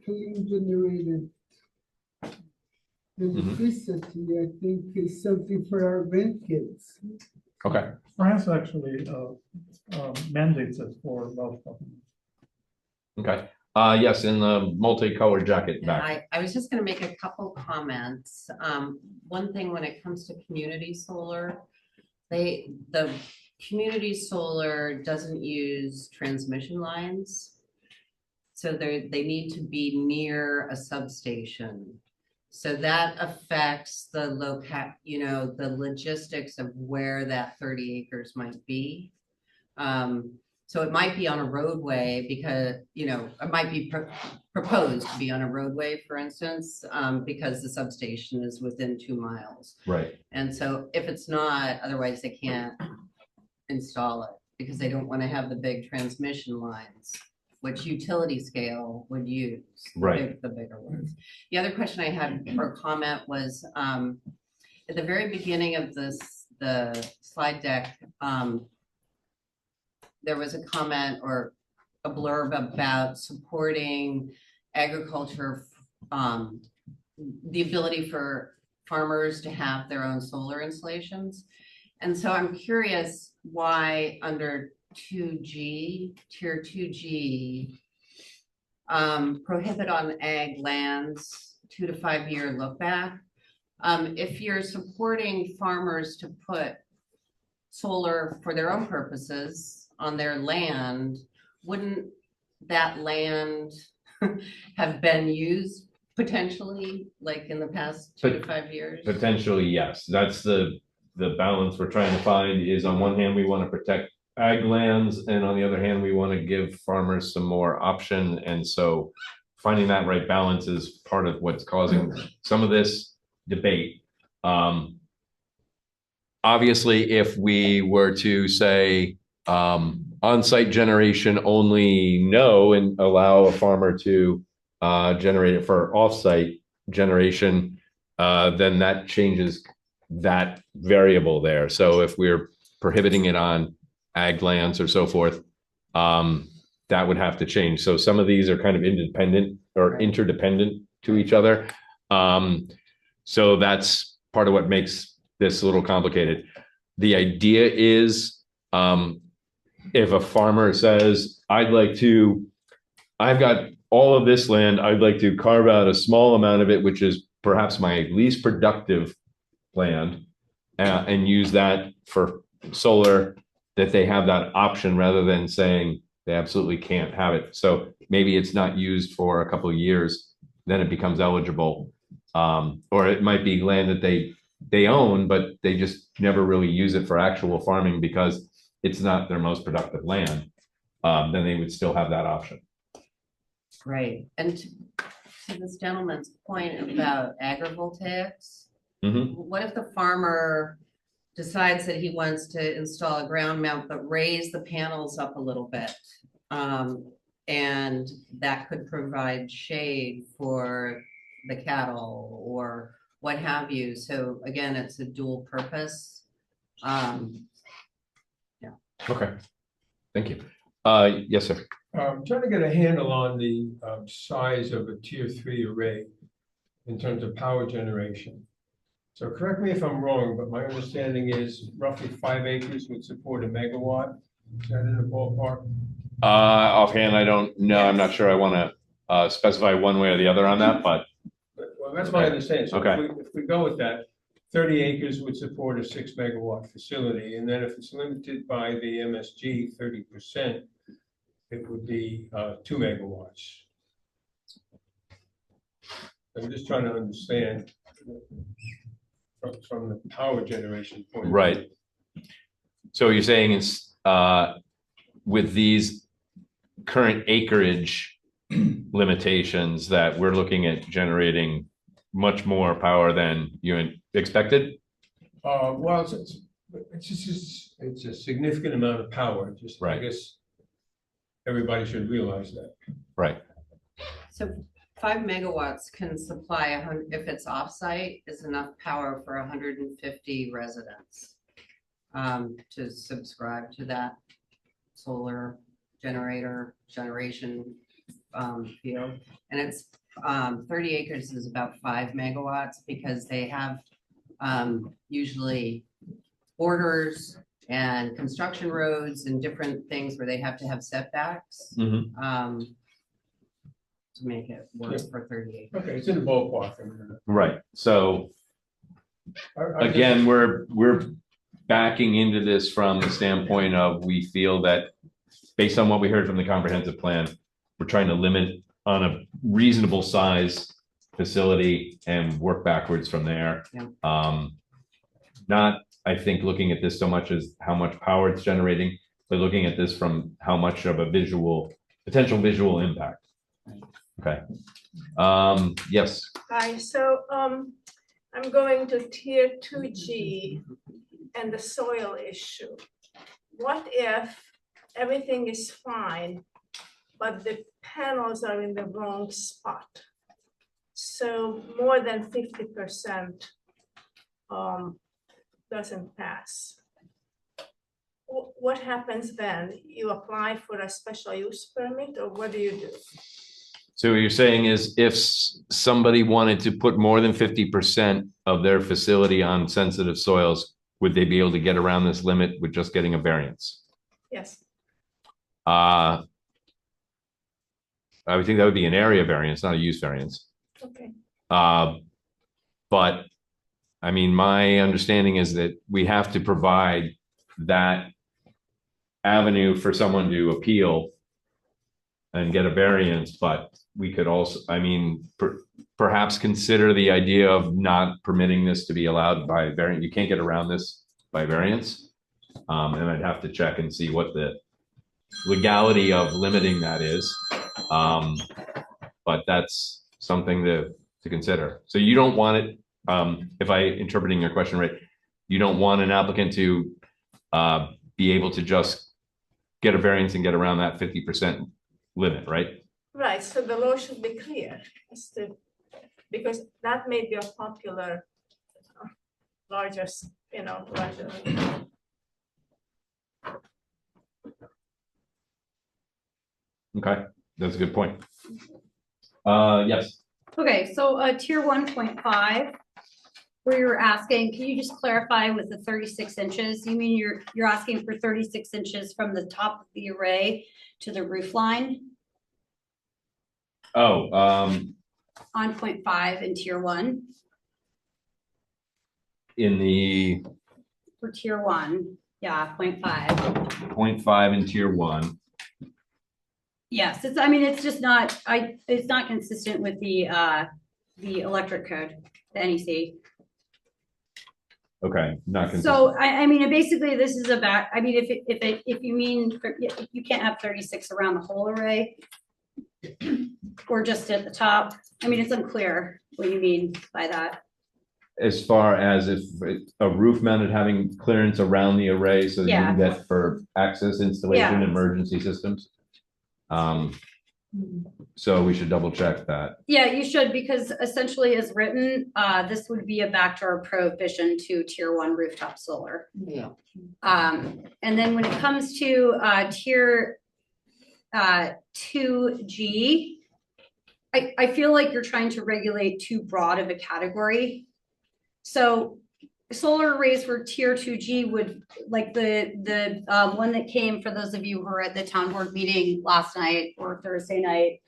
clean generated electricity, I think is something for our grandkids. Okay. France actually mandates it for large companies. Okay. Yes, in the multicolored jacket And back. I was just gonna make a couple comments. One thing when it comes to community solar, the community solar doesn't use transmission lines. So they need to be near a substation. So that affects the the logistics of where that 30 acres might be. So it might be on a roadway because, it might be proposed to be on a roadway, for instance, because the substation is within 2 miles. Right. And so if it's not, otherwise they can't install it because they don't want to have the big transmission lines, which utility scale would use. Right. The bigger ones. The other question I had or comment was at the very beginning of the slide deck, there was a comment or a blurb about supporting agriculture, the ability for farmers to have their own solar installations. And so I'm curious why under 2G, tier 2G, prohibit on ag lands, 2 to 5 year look back. If you're supporting farmers to put solar for their own purposes on their land, wouldn't that land have been used potentially like in the past 2 to 5 years? Potentially, yes. That's the balance we're trying to find is on one hand, we want to protect ag lands, and on the other hand, we want to give farmers some more option. And so finding that right balance is part of what's causing some of this debate. Obviously, if we were to say on-site generation only, no, and allow a farmer to generate it for off-site generation, then that changes that variable there. So if we're prohibiting it on ag lands or so forth, that would have to change. So some of these are kind of independent or interdependent to each other. So that's part of what makes this a little complicated. The idea is, if a farmer says, I've got all of this land, I'd like to carve out a small amount of it, which is perhaps my least productive land, and use that for solar, that they have that option rather than saying, They absolutely can't have it. So maybe it's not used for a couple of years, then it becomes eligible. Or it might be land that they own, but they just never really use it for actual farming because it's not their most productive land. Then they would still have that option. Right, and to this gentleman's point about agrivoltaics, Mhm. what if the farmer decides that he wants to install a ground mount, but raise the panels up a little bit? And that could provide shade for the cattle or what have you. So again, it's a dual purpose. Okay, thank you. Yes, sir. Trying to get a handle on the size of a tier 3 array in terms of power generation. So correct me if I'm wrong, but my understanding is roughly 5 acres would support a megawatt. Is that in the ballpark? Offhand, I don't know. I'm not sure I want to specify one way or the other on that, but Well, that's my understanding. So Okay. if we go with that, 30 acres would support a 6 megawatt facility. And then if it's limited by the MSG 30%, it would be 2 megawatts. I'm just trying to understand from the power generation point. right. So you're saying it's with these current acreage limitations that we're looking at generating much more power than you expected? Well, it's a significant amount of power. Just I Right. guess everybody should realize that. Right. So 5 megawatts can supply if it's offsite, is enough power for 150 residents to subscribe to that solar generation field. And it's 30 acres is about 5 megawatts because they have usually borders and construction roads and different things where they have to have setbacks. Mhm. To make it work for 30 acres. Okay, it's in the ballpark. Right. So I again, we're backing into this from the standpoint of we feel that based on what we heard from the comprehensive plan, we're trying to limit on a reasonable size facility and work backwards from there. Yeah. Not, I think, looking at this so much as how much power it's generating, but looking at this from how much of a potential visual impact. Okay. Yes. Hi, so I'm going to tier 2G and the soil issue. What if everything is fine, but the panels are in the wrong spot? So more than 50% doesn't pass. What happens then? You apply for a special use permit, or what do you do? So what you're saying is if somebody wanted to put more than 50% of their facility on sensitive soils, would they be able to get around this limit with just getting a variance? Yes. I would think that would be an area variance, not a use variance. Okay. But I mean, my understanding is that we have to provide that avenue for someone to appeal and get a variance, but we could also, I mean, perhaps consider the idea of not permitting this to be allowed by variance. You can't get around this by variance. And I'd have to check and see what the legality of limiting that is. But that's something to consider. So you don't want it, if I interpreting your question right, you don't want an applicant to be able to just get a variance and get around that 50% limit, right? Right, so the law should be clear as to, because that may be a popular, larger, larger. Okay, that's a good point. Yes. Okay, so tier 1.5, where you're asking, can you just clarify with the 36 inches? You mean you're asking for 36 inches from the top of the array to the roof line Oh, on 0.5 in tier 1 in the for tier 1? Yeah, 0.5. 0.5 in tier 1. Yes, it's, I mean, it's just not, it's not consistent with the electric code, the NEC. Okay, not consistent. So I mean, basically this is about, I mean, if you mean, you can't have 36 around the whole array or just at the top. I mean, it's unclear what you mean by that. As far as if a roof mounted having clearance around the array so that you can get for access installation, Yeah. emergency systems. So we should double check that. Yeah, you should, because essentially as written, this would be a backdoor prohibition to tier 1 rooftop solar. Yeah. And then when it comes to tier 2G, I feel like you're trying to regulate too broad of a category. So solar arrays for tier 2G would, like the one that came, for those of you who were at the town board meeting last night or Thursday night,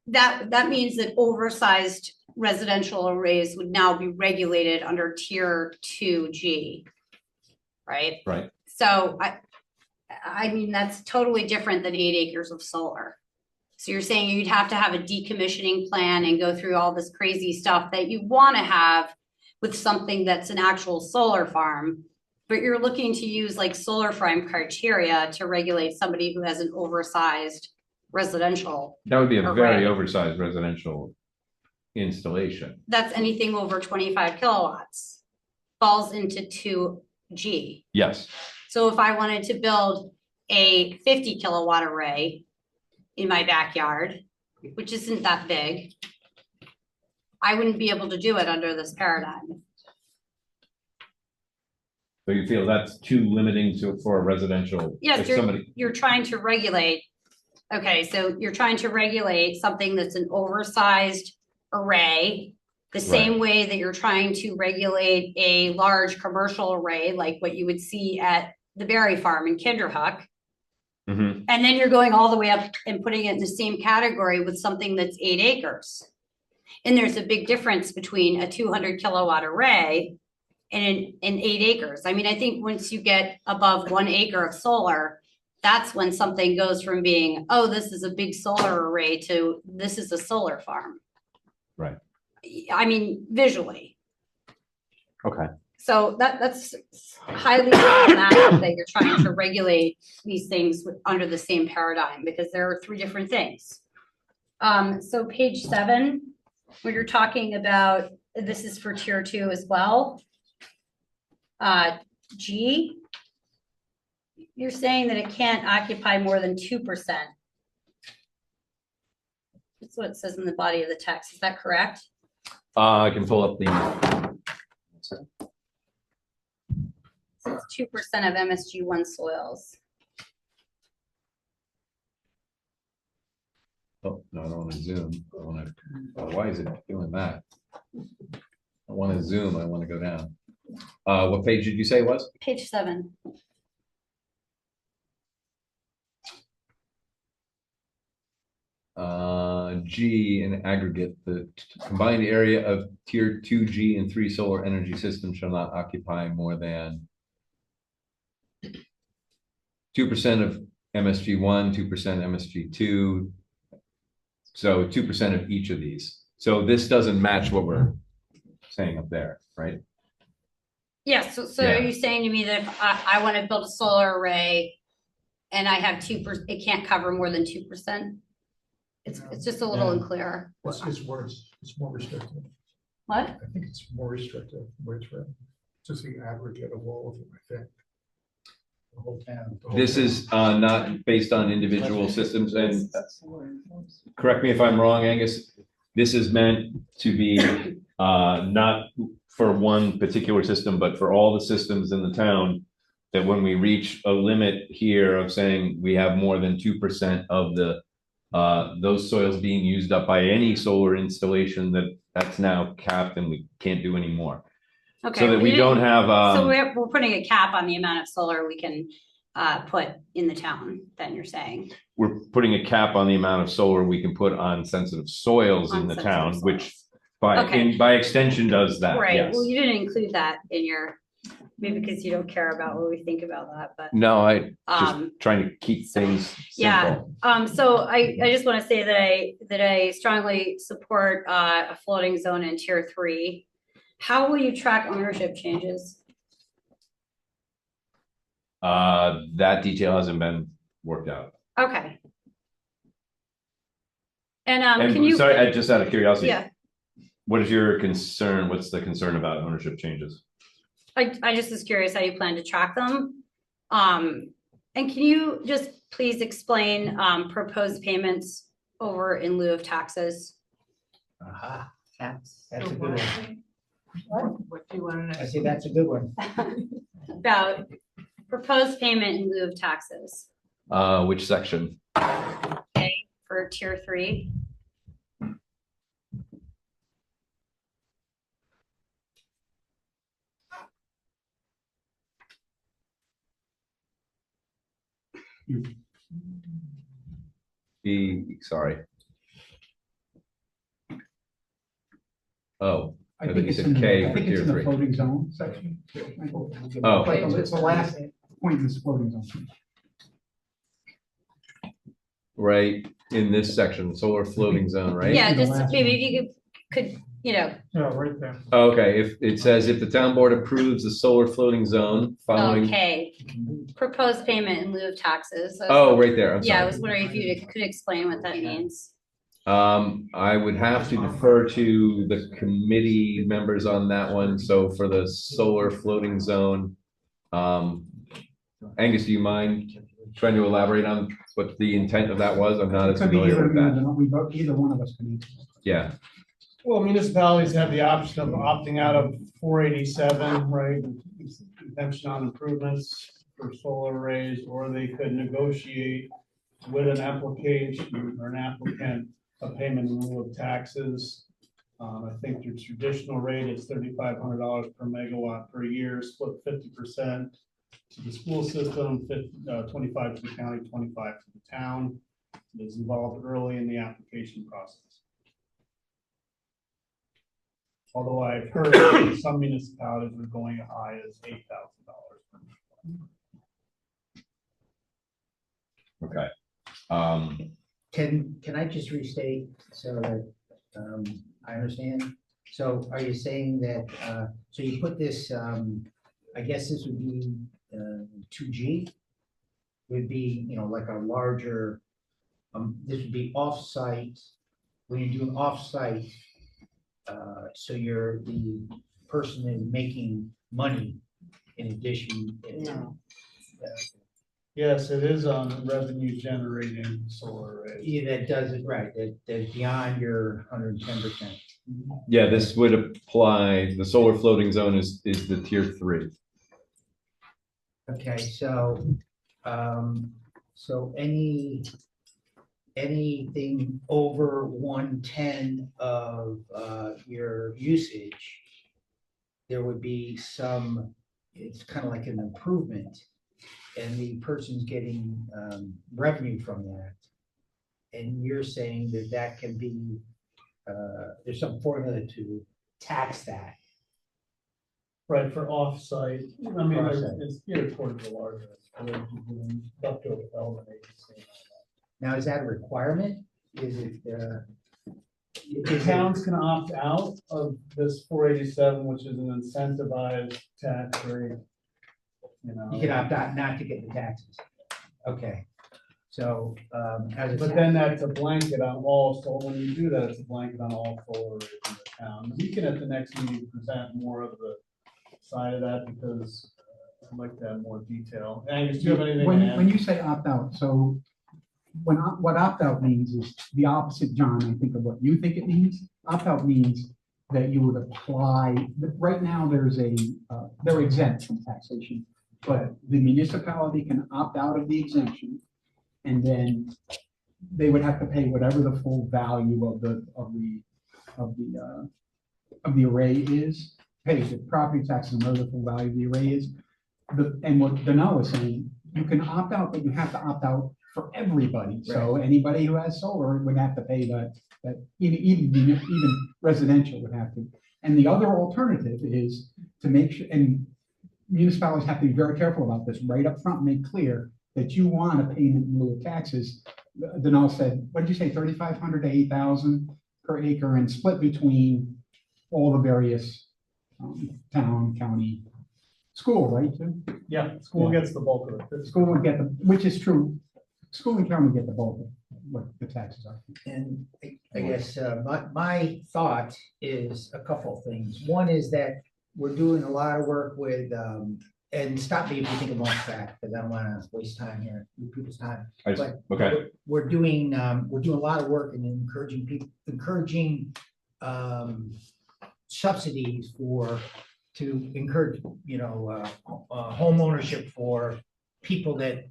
that means that oversized residential arrays would now be regulated under tier 2G, right? Right. So I mean, that's totally different than 8 acres of solar. So you're saying you'd have to have a decommissioning plan and go through all this crazy stuff that you want to have with something that's an actual solar farm, but you're looking to use like solar farm criteria to regulate somebody who has an oversized residential. That would be a very array. oversized residential installation. That's anything over 25 kilowatts, falls into 2G. Yes. So if I wanted to build a 50 kilowatt array in my backyard, which isn't that big, I wouldn't be able to do it under this paradigm. So you feel that's too limiting for a residential? Yes, if somebody, you're trying to regulate. Okay, so you're trying to regulate something that's an oversized array, the same way that you're trying to regulate a large commercial array, like what you would see at the Berry Farm in Kinderhook. Mhm. And then you're going all the way up and putting it in the same category with something that's 8 acres. And there's a big difference between a 200 kilowatt array and an 8 acres. I mean, I think once you get above 1 acre of solar, that's when something goes from being, oh, this is a big solar array to this is a solar farm. Right. I mean, visually. Okay. So that's highly problematic that you're trying to regulate these things under the same paradigm, because there are 3 different things. So page 7, when you're talking about, this is for tier 2 as well. G, you're saying that it can't occupy more than 2%. That's what it says in the body of the text. Is that correct? I can pull up the. So it's 2% of MSG1 soils. Oh, no, I don't want to zoom. I want to, why is it doing that? I want to zoom. I want to go down. What page did you say it was? Page 7. G in aggregate, the combined area of tier 2G and 3 solar energy systems shall not occupy more than 2% of MSG1, 2% MSG2. So 2% of each of these. So this doesn't match what we're saying up there, right? Yeah, so Yeah. are you saying to me that if I want to build a solar array and I have 2%, it can't cover more than 2%? It's just a little unclear. It's worse, it's more restrictive. What? I think it's more restrictive, where it's written. Just the aggregate of all of them, I think. The whole town. the whole This town. is not based on individual systems, and correct me if I'm wrong, Angus, this is meant to be not for one particular system, but for all the systems in the town, that when we reach a limit here of saying we have more than 2% of the those soils being used up by any solar installation, that's now capped and we can't do any more. Okay. So that we don't have. So we're putting a cap on the amount of solar we can put in the town, then you're saying? We're putting a cap on the amount of solar we can put on sensitive soils in the town, which by extension does that. Right, Yes. well, you didn't include that in your maybe because you don't care about what we think about that, but. No, I just Um, trying to keep things yeah. simple. So I just want to say that I strongly support a floating zone in tier 3. How will you track ownership changes? That detail hasn't been worked out. Okay. And can you? Sorry, just out of curiosity. Yeah, What is your concern? What's the concern about ownership changes? I just was curious how you plan to track them. And can you just please explain proposed payments over in lieu of taxes? Aha, that's So a good what- one. What do you want to know? I say that's a good one. About proposed payment in lieu of taxes Which section? for tier 3. Sorry. Oh, I thought think you it's said in the- K I for think it's tier in the 3. floating zone section. Oh. Like, it's the last point in this floating zone. Right in this section, solar floating zone, right? Yeah, the just last maybe one. if you could, you know, Yeah, right there. Okay, if it says if the town board approves the solar floating zone following. okay. Proposed payment in lieu of taxes. Oh, right there. I'm Yeah, I sorry. was wondering if you could explain what that means. I would have to defer to the committee members on that one. So for the solar floating zone, Angus, do you mind trying to elaborate on what the intent of that was? I'm not as Could be familiar with that. either one of us can answer. Yeah, Well, municipalities have the option of opting out of 487, right? Exemption on improvements for solar arrays, or they could negotiate with an application or an applicant a payment in lieu of taxes. I think your traditional rate is $3,500 per megawatt per year, split 50% to the school system, 25 to the county, 25 to the town. It is involved early in the application process. Although I've heard that some municipalities are going as high as $8,000 per megawatt. okay. Can I just restate so that I understand? So are you saying that, so you put this, I guess this would be 2G? Would be, like a larger, this would be off-site, when you're doing off-site, so the person is making money in addition. Yes, it is on revenue generating solar arrays. Yeah, that does it right, that's beyond your 110%. Yeah, this would apply. The solar floating zone is the tier 3. Okay, so, so anything over 110 of your usage, there would be some, it's kind of like an improvement, and the person's getting revenue from that. And you're saying that that can be, there's some formula to tax that. Right, for offsite, I mean, Offsite. it's geared towards the larger, industrial development agency. Now, is that a requirement? Is it, The towns can opt out of this 487, which is an incentivized tax rate. you can opt out not to get the taxes? Okay, so, as a. But then that's a blanket on all, so when you do that, it's a blanket on all solar arrays in the town. We can at the next meeting present more of the side of that because I'd like to have more detail. Angus, do you have anything to add? When you say opt out, so what opt out means is the opposite, John, I think, of what you think it means. Opt out means that you would apply, right now there's they're exempt from taxation, but the municipality can opt out of the exemption, and then they would have to pay whatever the full value of the array is, pay the property tax and whatever the full value of the array is. And what Danelle was saying, you can opt out, but you have to opt out for everybody. So anybody who has solar would have to pay that even residential would have to. And the other alternative is to make sure, and municipalities have to be very careful about this right up front, make clear that you want a payment in lieu of taxes. Danelle said, what did you say, 3,500 to 8,000 per acre and split between all the various town, county, school, right, Tim? Yeah, school gets the bulk of it. The school would get the, which is true, school and county get the bulk of what the taxes are. And I guess my thought is a couple of things. One is that we're doing a lot of work with, and stop me if you think I'm off track, because I don't want to waste time here, people's time. But Okay, we're doing a lot of work and encouraging people, subsidies to encourage, home ownership for people that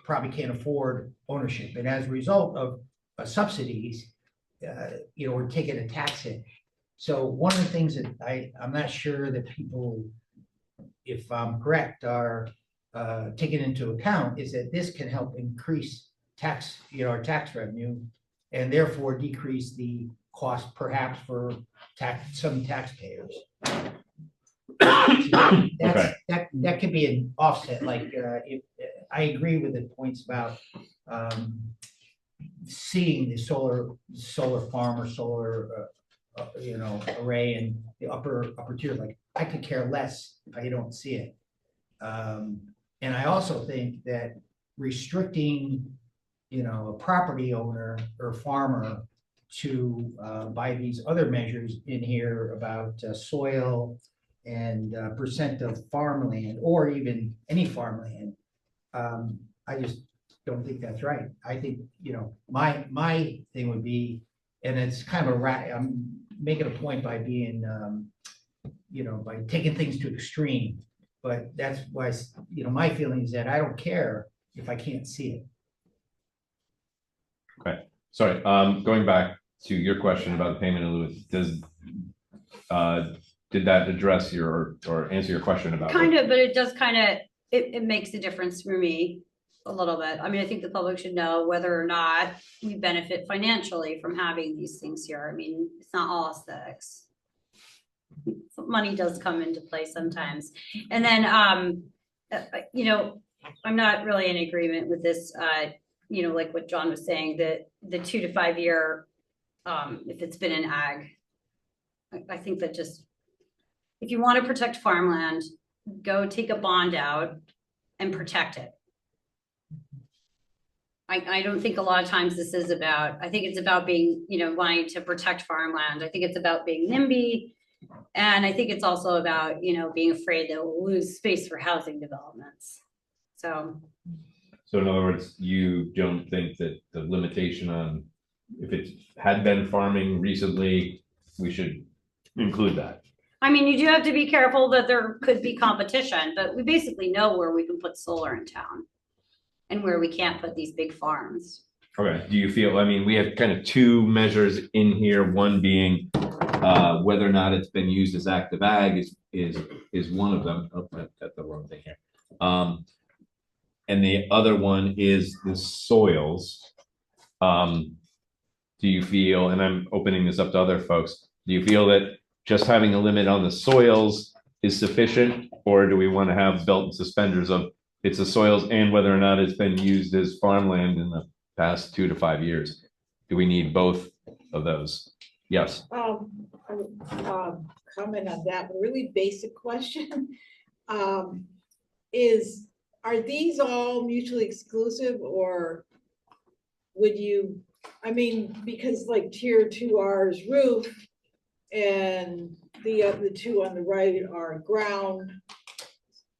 probably can't afford ownership. And as a result of subsidies, we're taking a tax hit. So one of the things that I'm not sure that people, if I'm correct, are taking into account is that this can help increase tax, our tax revenue, and therefore decrease the cost perhaps for some taxpayers. That could be an offset, like if I agree with the points about seeing the solar farm or solar array in the upper tier. Like I could care less if I don't see it. And I also think that restricting a property owner or farmer to by these other measures in here about soil and percent of farmland or even any farmland, I just don't think that's right. I think my thing would be, and it's kind of I'm making a point by being by taking things to extreme, but that's why my feeling is that I don't care if I can't see it. okay. Sorry, going back to your question about the payment in lieu, did that address or answer your question about? Kind of, but it does it makes a difference for me a little bit. I mean, I think the public should know whether or not we benefit financially from having these things here. I mean, it's not all aesthetics. Money does come into play sometimes. And then, I'm not really in agreement with this, like what John was saying, that the 2 to 5 year, if it's been an ag, I think that just, if you want to protect farmland, go take a bond out and protect it. I don't think a lot of times this is about, I think it's about being, wanting to protect farmland. I think it's about being NIMBY. And I think it's also about, being afraid that we'll lose space for housing developments. So in other words, you don't think that the limitation on if it had been farming recently, we should include that? I mean, you do have to be careful that there could be competition, but we basically know where we can put solar in town and where we can't put these big farms. Okay, do you feel, I mean, we have kind of two measures in here, one being whether or not it's been used as active ag is one of them. Oh, I got the wrong thing here. And the other one is the soils. Do you feel, and I'm opening this up to other folks, do you feel that just having a limit on the soils is sufficient, or do we want to have belt and suspenders of it's the soils and whether or not it's been used as farmland in the past 2 to 5 years? Do we need both of those? Yes. Comment on that, a really basic question. Are these all mutually exclusive, or would you, I mean, because like tier 2R is roof and the other two on the right are ground.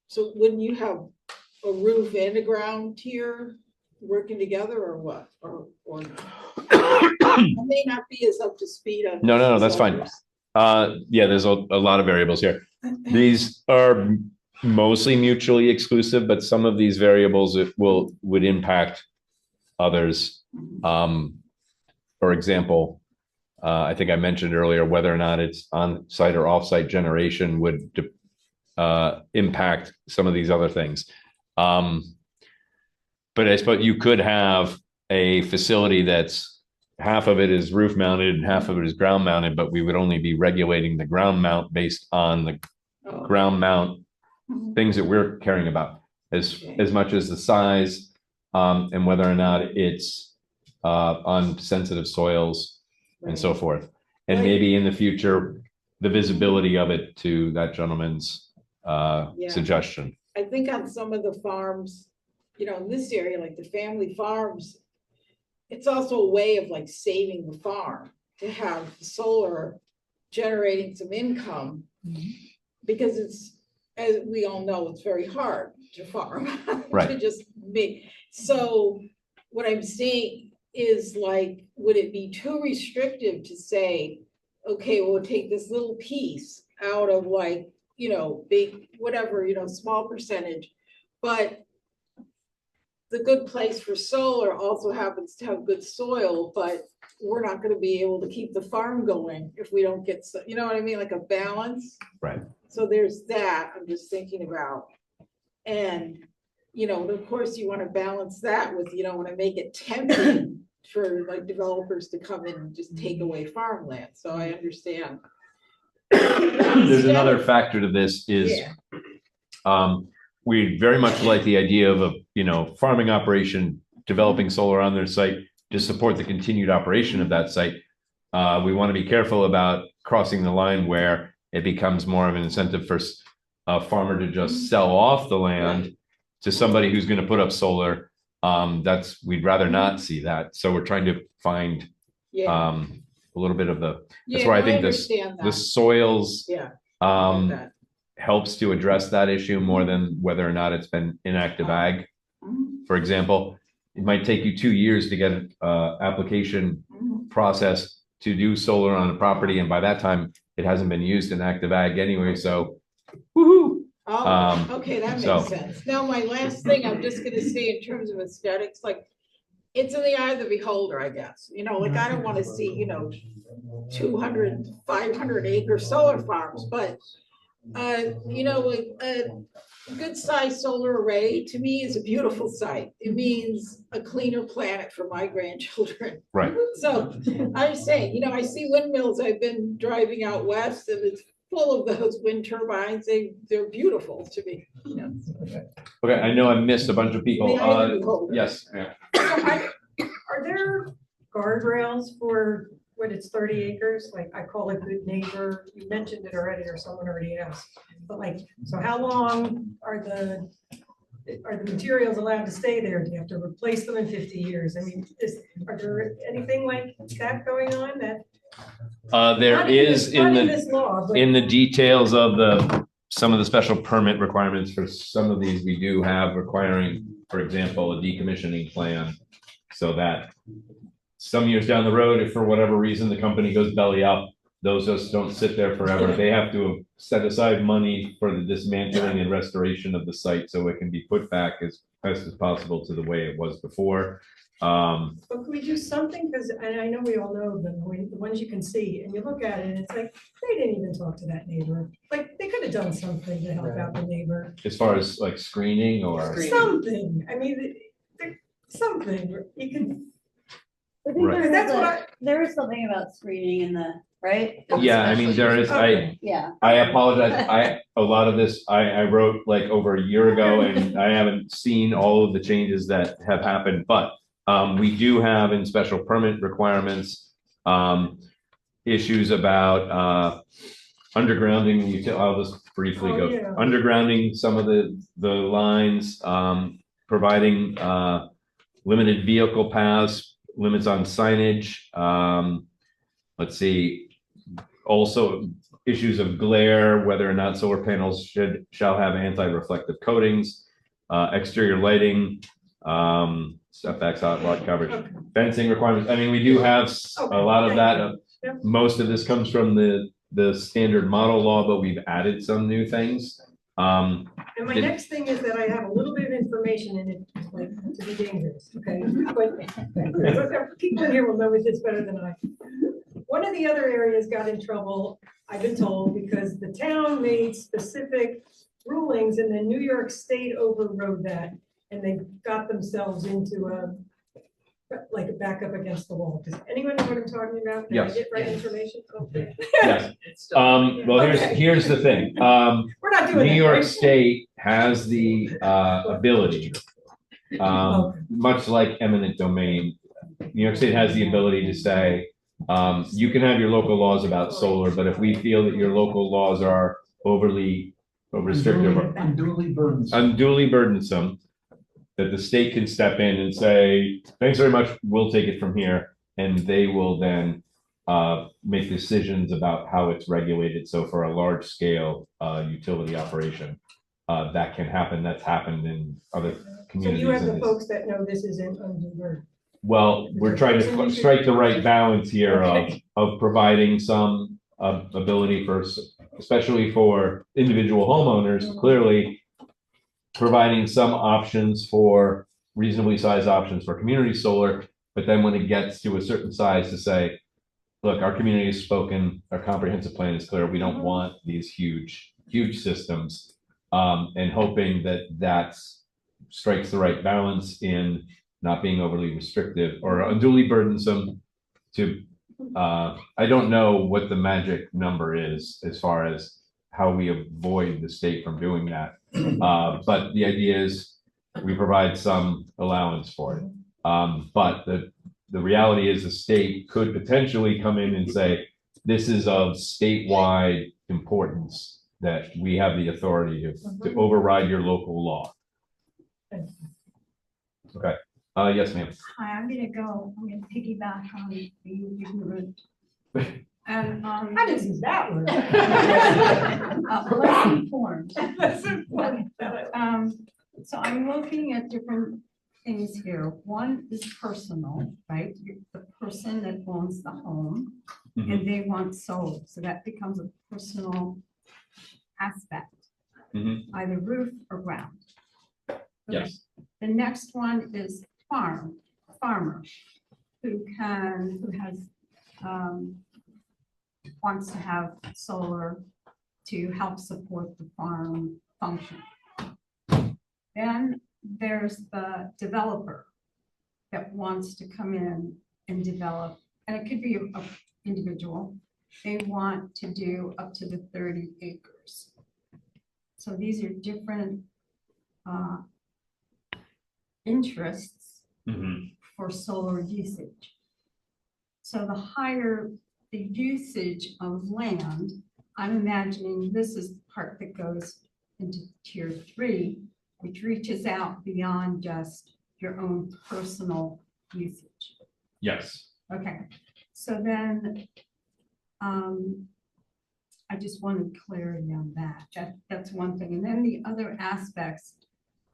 So wouldn't you have a roof and a ground tier working together, or what? Or I may not be as up to speed on. No, that's fine. Yeah, there's a lot of variables here. These are mostly mutually exclusive, but some of these variables would impact others. For example, I think I mentioned earlier whether or not it's on-site or off-site generation would impact some of these other things. But I suppose you could have a facility that's half of it is roof mounted and half of it is ground mounted, but we would only be regulating the ground mount based on the ground mount things that we're caring about as much as the size, and whether or not it's, on sensitive soils and so forth. And Right. maybe in the future, the visibility of it to that gentleman's, Yeah. suggestion. I think on some of the farms, in this area, like the family farms, it's also a way of like saving the farm to have solar generating some income. Because it's, as we all know, it's very hard to farm. Right. To just be, so what I'm saying is like, would it be too restrictive to say, okay, we'll take this little piece out of like, big, whatever, small percentage, but the good place for solar also happens to have good soil, but we're not gonna be able to keep the farm going if we don't get, you know what I mean, like a balance? Right. So there's that I'm just thinking about. And, of course you wanna balance that with, you don't wanna make it tempting for like developers to come in and just take away farmland, so I understand. There's another factor to this is, Yeah. we very much like the idea of a, farming operation, developing solar on their site to support the continued operation of that site. We want to be careful about crossing the line where it becomes more of an incentive for a farmer to just sell off the land to somebody who's going to put up solar. We'd rather not see that. So we're trying to find, Yeah. a little bit of that's Yeah, where I no, think understand the that. soils, Yeah. I get that. helps to address that issue more than whether or not it's been inactive ag. For example, it might take you 2 years to get an application process to do solar on a property, and by that time, it hasn't been used in active ag anyway, so woohoo! Oh, okay, that so- makes sense. Now, my last thing, I'm just gonna say in terms of aesthetics, like, it's in the eye of the beholder, I guess, like, I don't wanna see, 200, 500 acre solar farms, but like a good sized solar array to me is a beautiful sight. It means a cleaner planet for my grandchildren. Right. So I'm saying, I see windmills. I've been driving out west and it's full of those wind turbines. They're beautiful to me. Okay, I know I missed a bunch of people. The eye of the beholder. Yes. Yeah. Are there guardrails for when it's 30 acres? Like I call it good neighbor. You mentioned it already, or someone already asked. But like, so how long are the materials allowed to stay there? Do you have to replace them in 50 years? I mean, are there anything like that going on? That There is in this law, but the details of some of the special permit requirements for some of these, we do have requiring, for example, a decommissioning plan, so that some years down the road, if for whatever reason the company goes belly up, those just don't sit there forever. They have to set aside money for the dismantling and restoration of the site so it can be put back as best as possible to the way it was before. But can we do something? Because I know we all know them, the ones you can see, and you look at it and it's like, they didn't even talk to that neighbor. Like, they could have done something to help out the neighbor. As far as like screening or Something. I mean, something. You can. I think Right. there is something about screening in the, right? yeah, I mean there is Yeah. I apologize. A lot of this I wrote like over a year ago, and I haven't seen all of the changes that have happened, but we do have in special permit requirements issues about undergrounding. I'll just briefly go undergrounding some of the lines, providing limited vehicle paths, limits on signage. Let's see, also issues of glare, whether or not solar panels shall have anti-reflective coatings, exterior lighting, setbacks, lot coverage, fencing requirements. I mean, we do have a lot of that. Most of this comes from the standard model law, but we've added some new things. And my next thing is that I have a little bit of information in it, like, to be dangerous, okay? But people in here will know this better than I. One of the other areas got in trouble, I've been told, because the town made specific rulings and then New York State overrode that. And they got themselves into like a back up against the wall. Does anyone know what I'm talking about? Did I Yes. get right information? Okay. Yes. Well, here's the thing. We're not doing New that, York right? State has the ability, Okay. much like eminent domain. New York State has the ability to say, you can have your local laws about solar, but if we feel that your local laws are overly restrictive or unduly burdensome, that the state can step in and say, thanks very much, we'll take it from here. And they will then make decisions about how it's regulated. So for a large scale utility operation, that can happen. That's happened in other So communities. you have in the this. folks that know this isn't undue burden. Well, we're trying to strike the right balance here Okay. of providing some ability for, especially for individual homeowners, clearly providing some options for reasonably sized options for community solar. But then when it gets to a certain size to say, look, our community has spoken, our comprehensive plan is clear. We don't want these huge systems. And hoping that strikes the right balance in not being overly restrictive or unduly burdensome to, I don't know what the magic number is as far as how we avoid the state from doing that. But the idea is we provide some allowance for it. But the reality is the state could potentially come in and say, this is of statewide importance that we have the authority to override your local law. Okay. Yes, ma'am. Hi, I'm gonna piggyback on the ignorant. And, How does that work? less informed. That's important. So I'm looking at different things here. One is personal, right? The person that owns the home and they want solar, so that becomes a personal aspect, either roof or ground. Okay. Yes. The next one is farmer, who has, wants to have solar to help support the farm function. Then there's the developer that wants to come in and develop, and it could be an individual. They want to do up to the 30 acres. So these are different interests for solar usage. So the higher the usage of land, I'm imagining this is the part that goes into tier 3, which reaches out beyond just your own personal usage. Yes. Okay, so then I just wanted clarity on that. That's one thing. And then the other aspects,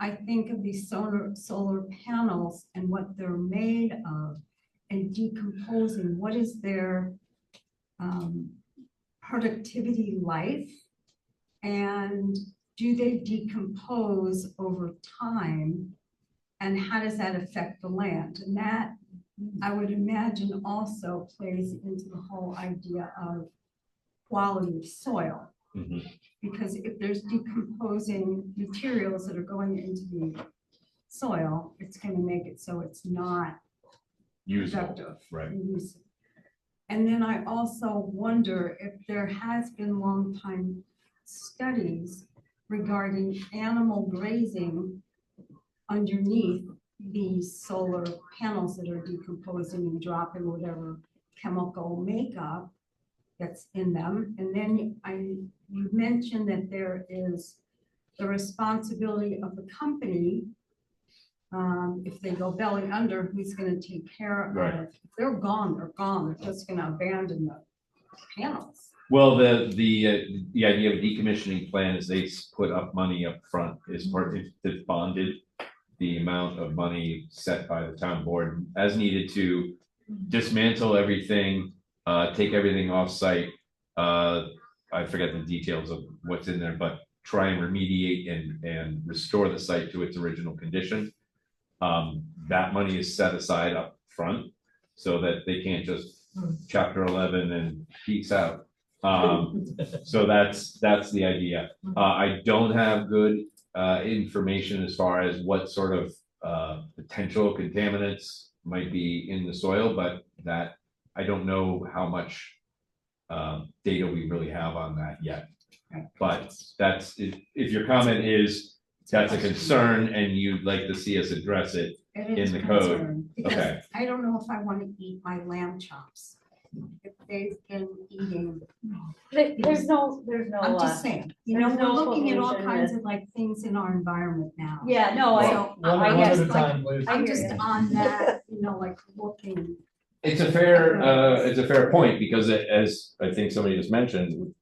I think of these solar panels and what they're made of and decomposing. What is their productivity life? And do they decompose over time? And how does that affect the land? And that, I would imagine, also plays into the whole idea of quality of soil. Because if there's decomposing materials that are going into the soil, it's going to make it so it's not productive. Right. And then I also wonder if there has been long time studies regarding animal grazing underneath these solar panels that are decomposing and dropping whatever chemical makeup that's in them. And then you mentioned that there is the responsibility of the company. If they go belly under, who's going to take care of it? If they're gone, they're gone. They're just going to abandon the panels. Well, the idea of a decommissioning plan is they put up money up front is part it's bonded the amount of money set by the town board as needed to dismantle everything, take everything off site. I forget the details of what's in there, but try and remediate and restore the site to its original condition. That money is set aside up front so that they can't just chapter 11 and peace out. So that's the idea. I don't have good information as far as what sort of potential contaminants might be in the soil, but that, I don't know how much data we really have on that yet. But that's, if your comment is, that's a concern and you'd like to see us address it It in is the a code. concern, because Okay. I don't know if I want to eat my lamb chops. If they've been eating, There's no, I'm just saying, you know, there's we're no looking at all pollution kinds with- of like things in our environment now. Yeah, no, I, So One I one guess at a like- time, please. I'm hear just you. on that, you know, like looking. It's a fair point, because as I think somebody just mentioned,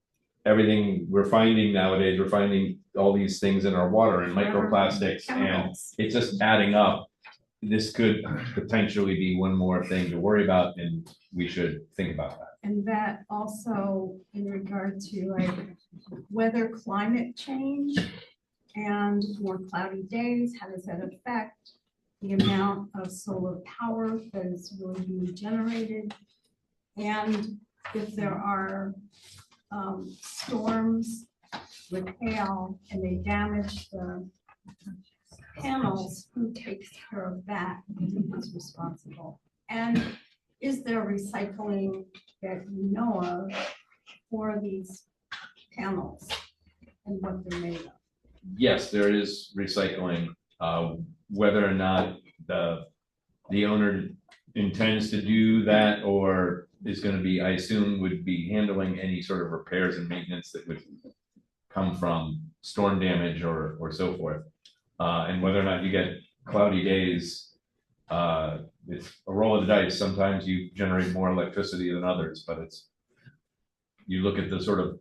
everything we're finding nowadays, we're finding all these things in our water and microplastics, and Chemicals. it's just adding up. This could potentially be one more thing to worry about, and we should think about that. And that also in regard to like weather, climate change and more cloudy days, how does that affect the amount of solar power that is really being generated? And if there are storms with hail and they damage the panels, who takes care of that? Who's responsible? And is there recycling that you know of for these panels and what they're made of? Yes, there is recycling, whether or not the owner intends to do that or is gonna be, I assume, would be handling any sort of repairs and maintenance that would come from storm damage or so forth. And whether or not you get cloudy days, it's a roll of the dice. Sometimes you generate more electricity than others, but you look at the sort of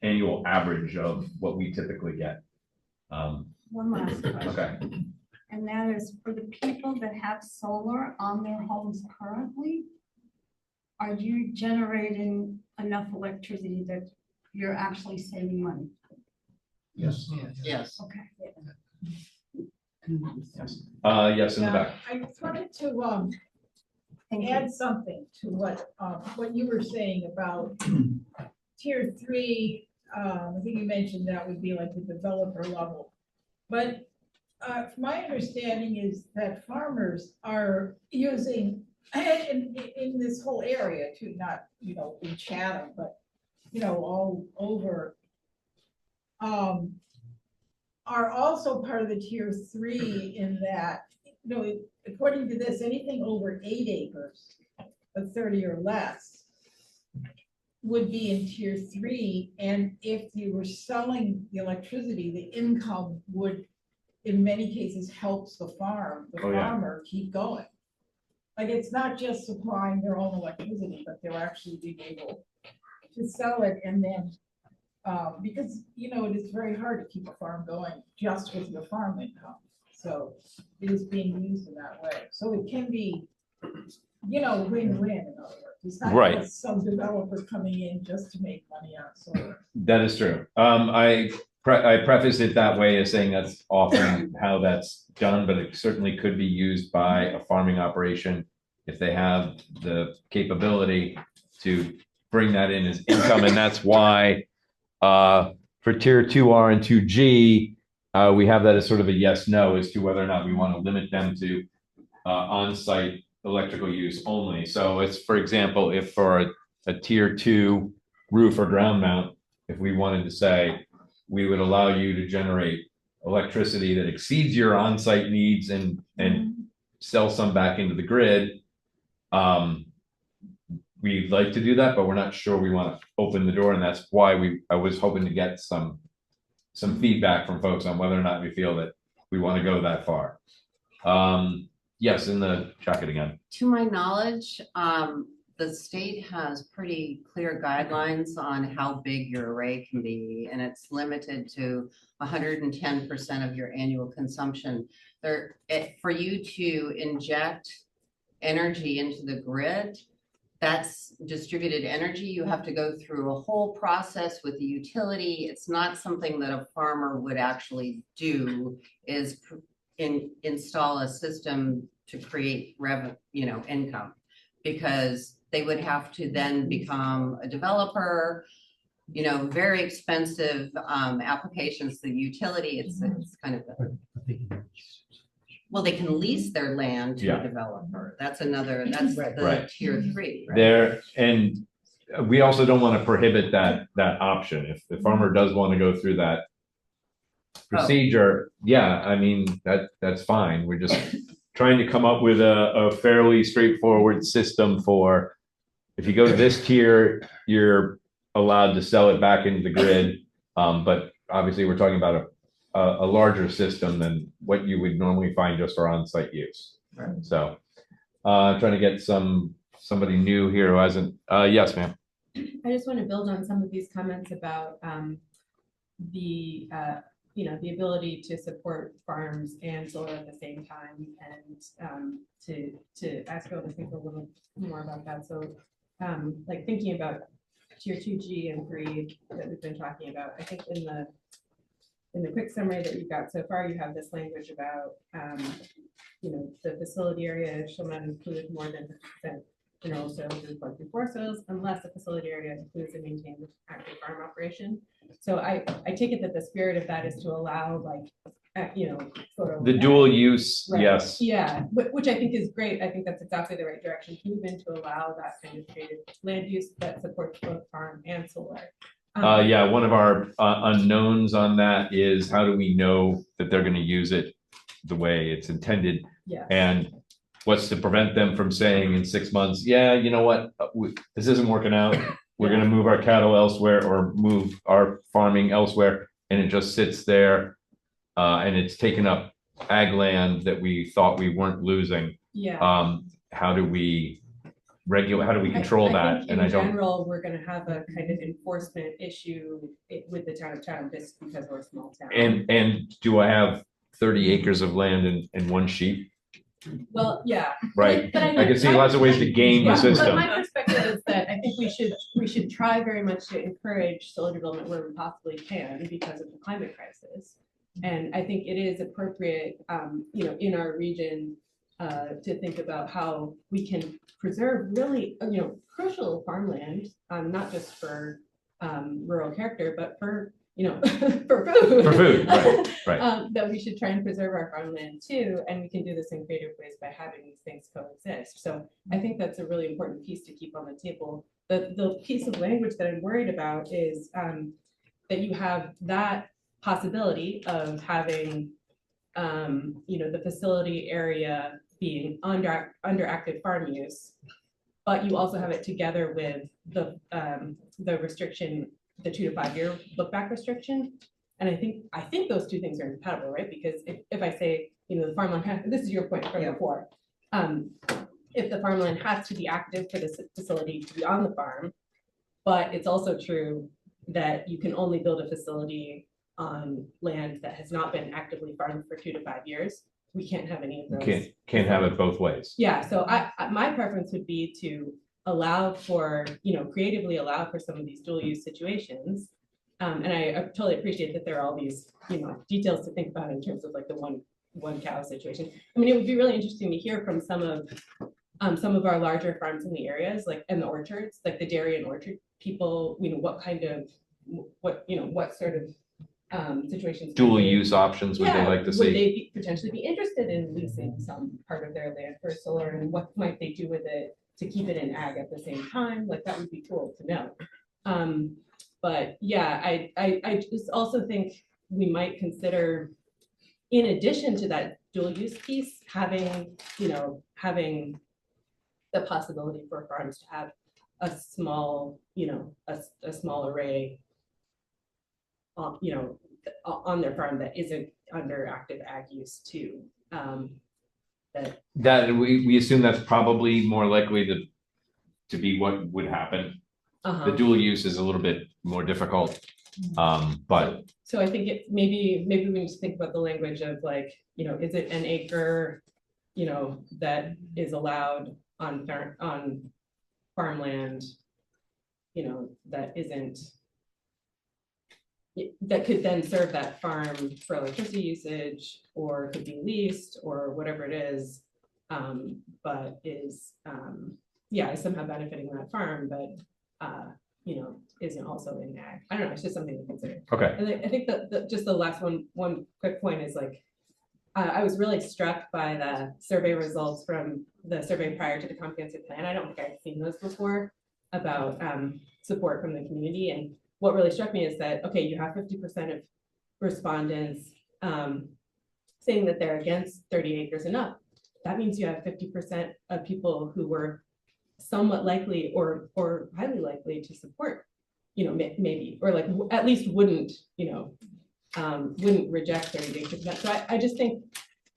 annual average of what we typically get. One last question. Okay. And that is for the people that have solar on their homes currently, are you generating enough electricity that you're actually saving money? Yes. Yes. Okay. Yes, in the back. I just wanted to add something to what you were saying about tier 3. I think you mentioned that would be like the developer level. But my understanding is that farmers are using, and in this whole area too, not, in Chatham, but, all over, are also part of the tier 3 in that, according to this, anything over 8 acres of 30 or less would be in tier 3. And if you were selling the electricity, the income would, in many cases, helps the farmer keep going. Like, it's not just supplying their own electricity, but they're actually being able to sell it. And then, because, it is very hard to keep a farm going just with your farm income. So it is being used in that way. So it can be, win-win, in other words. It's not Right. just some developer coming in just to make money on solar. That is true. I prefaced it that way as saying that's often how that's done, but it certainly could be used by a farming operation if they have the capability to bring that in as income. And that's why for tier 2R and 2G, we have that as sort of a yes, no as to whether or not we want to limit them to on-site electrical use only. So it's, for example, if for a tier 2 roof or ground mount, if we wanted to say, we would allow you to generate electricity that exceeds your on-site needs and sell some back into the grid. We'd like to do that, but we're not sure we want to open the door, and that's why I was hoping to get some feedback from folks on whether or not we feel that we want to go that far. Yes, in the jacket again. To my knowledge, the state has pretty clear guidelines on how big your array can be, and it's limited to 110% of your annual consumption. For you to inject energy into the grid, that's distributed energy. You have to go through a whole process with the utility. It's not something that a farmer would actually do, is install a system to create income, because they would have to then become a developer, very expensive applications, the utility, it's kind of. Well, they can lease their land to Yeah. a developer. That's the Right. tier 3, right? There, and we also don't want to prohibit that option. If the farmer does want to go through that procedure, yeah, I mean, that's fine. We're just trying to come up with a fairly straightforward system for, if you go to this tier, you're allowed to sell it back into the grid. But obviously we're talking about a larger system than what you would normally find just for on-site use. Right. So, trying to get somebody new here who hasn't, yes, ma'am. I just want to build on some of these comments about the the ability to support farms and solar at the same time, and to ask Bill to think a little more about that. So like thinking about tier 2G and 3 that we've been talking about, I think in the quick summary that you've got so far, you have this language about the facility area shall not include more than 50% mineral soils and collective forest soils unless the facility area includes and maintains an active farm operation. So I take it that the spirit of that is to allow sort of The dual use, right. yes. Yeah, which I think is great. I think that's exactly the right direction to move in, to allow that kind of creative land use that supports both farm and solar. Yeah, one of our unknowns on that is, how do we know that they're going to use it the way it's intended? Yeah. And what's to prevent them from saying in 6 months, yeah, you know what, this isn't working out. We're going to move our cattle elsewhere or move our farming elsewhere, and it just sits there, and it's taken up ag land that we thought we weren't losing. Yeah. How do we how do we control that? Think in general, we're going to have a kind of enforcement issue with the town of Chatham just because we're a small town. And do I have 30 acres of land and one sheep? Well, yeah. Right. But I can see lots of ways to game the But system. my perspective is that I think we should try very much to encourage solar development where we possibly can because of the climate crisis. And I think it is appropriate, in our region, to think about how we can preserve really, crucial farmland, not just for rural character, but for for food. For food, right. That we should try and preserve our farmland too, and we can do this in creative ways by having these things coexist. So I think that's a really important piece to keep on the table. The piece of language that I'm worried about is that you have that possibility of having the facility area being under active farm use, but you also have it together with the restriction, the 2 to 5 year look back restriction. And I think those two things are incompatible, right? Because if I say, the farmland, this is your point from before. If the farmland has to be active for this facility to be on the farm, but it's also true that you can only build a facility on land that has not been actively farmed for 2 to 5 years. We can't have any of those. Can't have it both ways. Yeah, so my preference would be to allow for, creatively allow for some of these dual use situations. And I totally appreciate that there are all these, details to think about in terms of like the one cow situation. I mean, it would be really interesting to hear from some of our larger farms in the areas, like and the orchards, like the dairy and orchard people, what kind of, what sort of situations. Dual use options would they like to see? Would they potentially be interested in leasing some part of their land for solar, and what might they do with it to keep it in ag at the same time? Like that would be cool to know. But yeah, I just also think we might consider, in addition to that dual use piece, having the possibility for farms to have a small, a small array on their farm that isn't under active ag use too. That we assume that's probably more likely to be what would happen. The dual use is a little bit more difficult, but. So I think maybe we need to think about the language of like, is it an acre, that is allowed on farmland, that isn't, that could then serve that farm for electricity usage, or could be leased, or whatever it is, but is is somehow benefiting that farm, but isn't also in ag. I don't know, it's just something to consider. Okay. And I think that just the last one quick point is like, I was really struck by the survey results from the survey prior to the comprehensive plan. I don't think I've seen those before about support from the community. And what really struck me is that, okay, you have 50% of respondents saying that they're against 30 acres and up. That means you have 50% of people who were somewhat likely or highly likely to support, maybe, or like at least wouldn't reject 30 acres. So I just think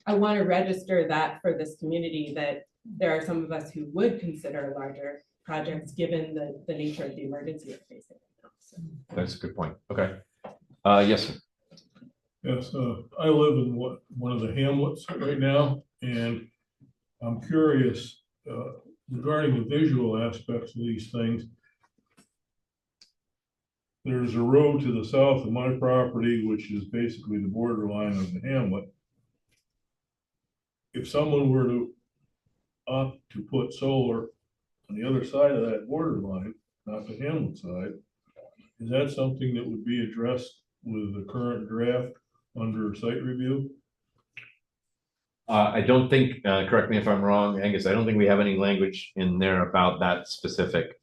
I want to register that for this community, that there are some of us who would consider larger projects given the nature of the emergency we're facing right now. So. That's a good point. Okay. Yes, sir. Yes, I live in one of the hamlets right now, and I'm curious regarding the visual aspects of these things. There's a road to the south of my property, which is basically the borderline of the hamlet. If someone were to opt to put solar on the other side of that borderline, not the hamlet side, is that something that would be addressed with the current draft under site review? I don't think, correct me if I'm wrong, Angus, I don't think we have any language in there about that specific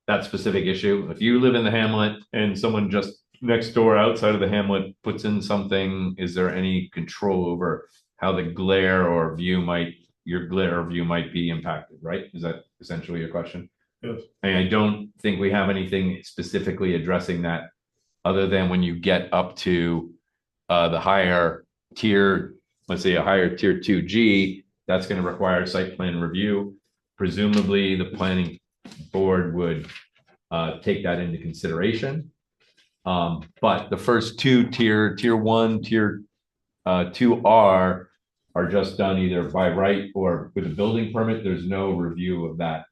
issue. If you live in the hamlet and someone just next door outside of the hamlet puts in something, is there any control over how the glare or your glare view might be impacted, right? Is that essentially your question? Yes. And I don't think we have anything specifically addressing that, other than when you get up to the higher tier, let's say a higher tier 2G, that's going to require site plan review. Presumably the planning board would take that into consideration. But the first two tier 1, tier 2R are just done either by right or with a building permit. There's no review of that.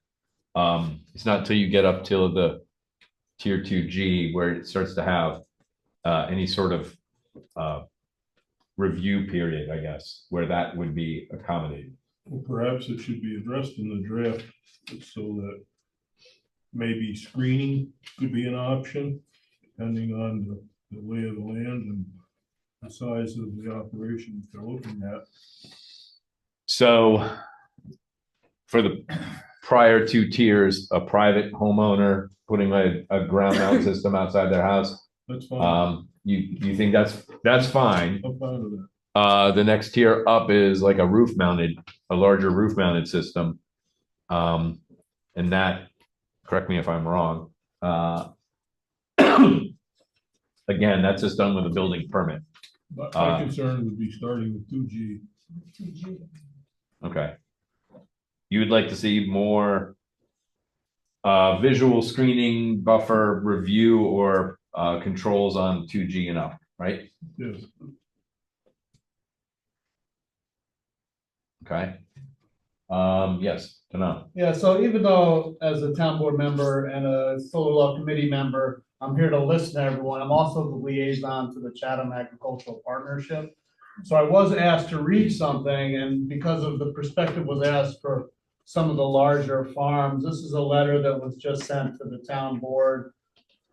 It's not until you get up till the tier 2G where it starts to have any sort of review period, I guess, where that would be accommodated. Well, perhaps it should be addressed in the draft so that maybe screening could be an option, depending on the lay of the land and the size of the operation they're looking at. So for the prior 2 tiers, a private homeowner putting a ground mount system outside their house, that's fine. You think that's fine? I'm fine with that. The next tier up is like a larger roof mounted system. And that, correct me if I'm wrong. Again, that's just done with a building permit. But my concern would be starting with 2G. Okay. You would like to see more visual screening, buffer review, or controls on 2G and up, right? Yes. Okay. Yes, Tanel. Yeah, so even though as a town board member and a solar law committee member, I'm here to listen to everyone. I'm also the liaison to the Chatham Agricultural Partnership. So I was asked to read something, and because of the perspective was asked for some of the larger farms, this is a letter that was just sent to the town board,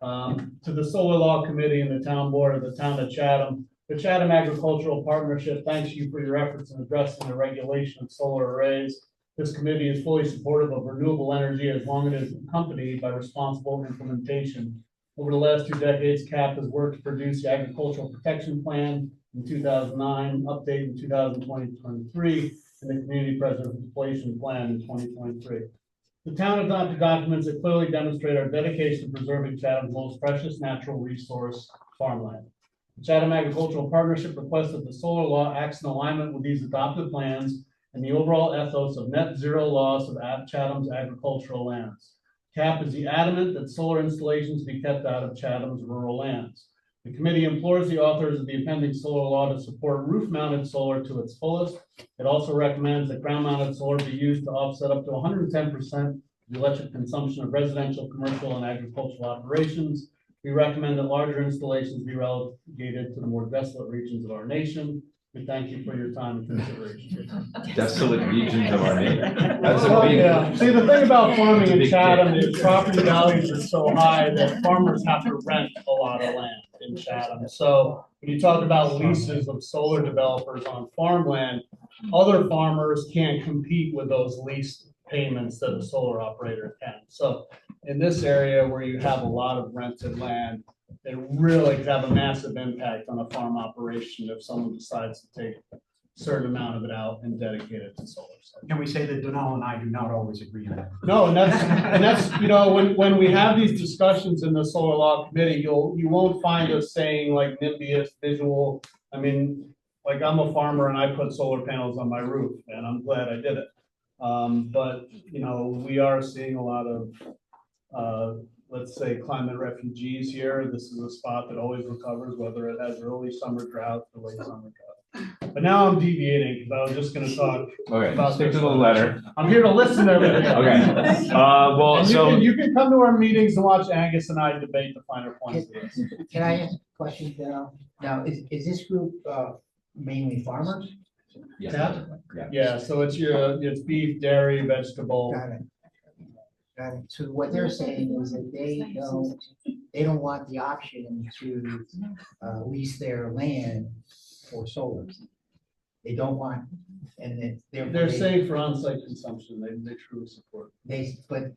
to the solar law committee and the town board of the town of Chatham. The Chatham Agricultural Partnership thanks you for your efforts in addressing the regulation of solar arrays. This committee is fully supportive of renewable energy as long as it is accompanied by responsible implementation. Over the last 2 decades, CAP has worked to produce the Agricultural Protection Plan in 2009, update in 2023, and the Community Preservation Plan in 2023. The town adopted documents that clearly demonstrate our dedication to preserving Chatham's most precious natural resource, farmland. The Chatham Agricultural Partnership requests that the solar law acts in alignment with these adopted plans and the overall ethos of net zero loss of Chatham's agricultural lands. CAP is adamant that solar installations be kept out of Chatham's rural lands. The committee implores the authors of the appending solar law to support roof-mounted solar to its fullest. It also recommends that ground-mounted solar be used to offset up to 110% of the electric consumption of residential, commercial, and agricultural operations. We recommend that larger installations be relegated to the more desolate regions of our nation. We thank you for your time and consideration. Desolate regions of our nation. That's a Well, big. yeah. See, the thing about farming That's a in big Chatham thing. is property values are so high that farmers have to rent a lot of land in Chatham. So when you talk about leases of solar developers on farmland, other farmers can't compete with those lease payments that a solar operator can. So in this area where you have a lot of rented land, it really could have a massive impact on a farm operation if someone decides to take a certain amount of it out and dedicate it to solar. So Can we say that Donal and I do not always agree on that? no, and that's, you know, when we have these discussions in the solar law committee, you won't find us saying like NIMBYist visual. I mean, like I'm a farmer and I put solar panels on my roof and I'm glad I did it. But, you know, we are seeing a lot of, let's say climate refugees here. This is a spot that always recovers, whether it has early summer drought or late summer drought. But now I'm deviating because I was just gonna talk. Okay, about stick this to the one. letter. I'm here to listen to everything. Okay. Well, And so you can come to our meetings and watch Angus and I debate the finer points of this. Can I ask a question now? Now, is this group mainly farmers? Yeah. Yeah, so it's beef, dairy, vegetable. Got it. Got it. So what they're saying is that they don't want the option to lease their land for solar. They don't want, and They're saying for on-site consumption, they truly support.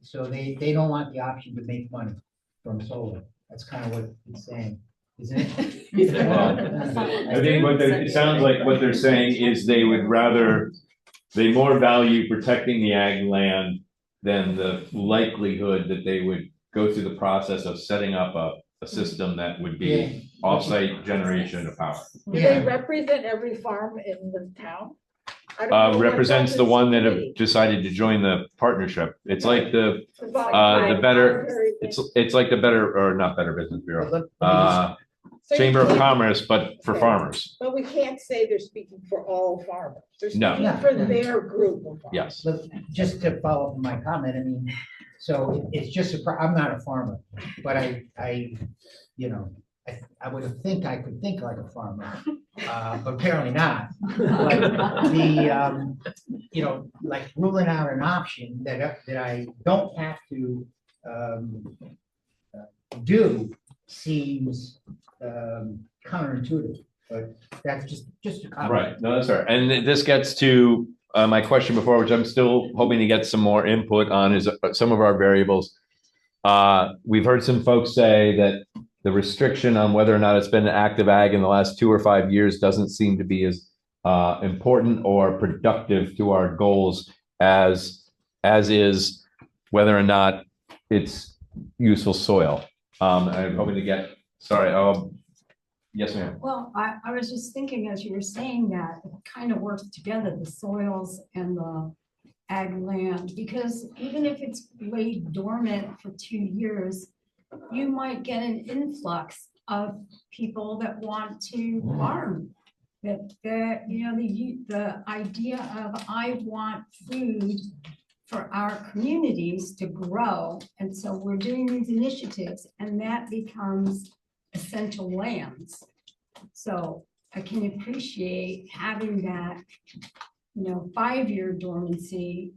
so they don't want the option to make money from solar. That's kind of what it's saying, isn't it? Well, I think it sounds like what they're saying is they more value protecting the ag land than the likelihood that they would go through the process of setting up a system that would be off-site generation of power. Do they represent every farm in the town? I don't know what Represents the this one that have committee- decided to join the partnership. It's like the Voluntary- better, voluntary it's like the better, or not Better Business Bureau, So you Chamber of can't- Commerce, but for farmers. But we can't say they're speaking for all farmers. They're No. speaking for their group of farmers. Yes. But just to follow up on my comment, I mean, so it's just I'm not a farmer, but I, you know, I would think I could think like a farmer, but apparently not. But you know, like ruling out an option that I don't have to do seems counterintuitive, but that's just a comment. Right, no, that's fair. And this gets to my question before, which I'm still hoping to get some more input on, is some of our variables. We've heard some folks say that the restriction on whether or not it's been active ag in the last 2 or 5 years doesn't seem to be as important or productive to our goals as is whether or not it's useful soil. I'm hoping to get, sorry, yes, ma'am. Well, I was just thinking as you were saying that, it kind of works together, the soils and the ag land, because even if it's laid dormant for 2 years, you might get an influx of people that want to farm. That you know, the idea of I want food for our communities to grow, and so we're doing these initiatives, and that becomes essential lands. So I can appreciate having that, you know, 5-year dormancy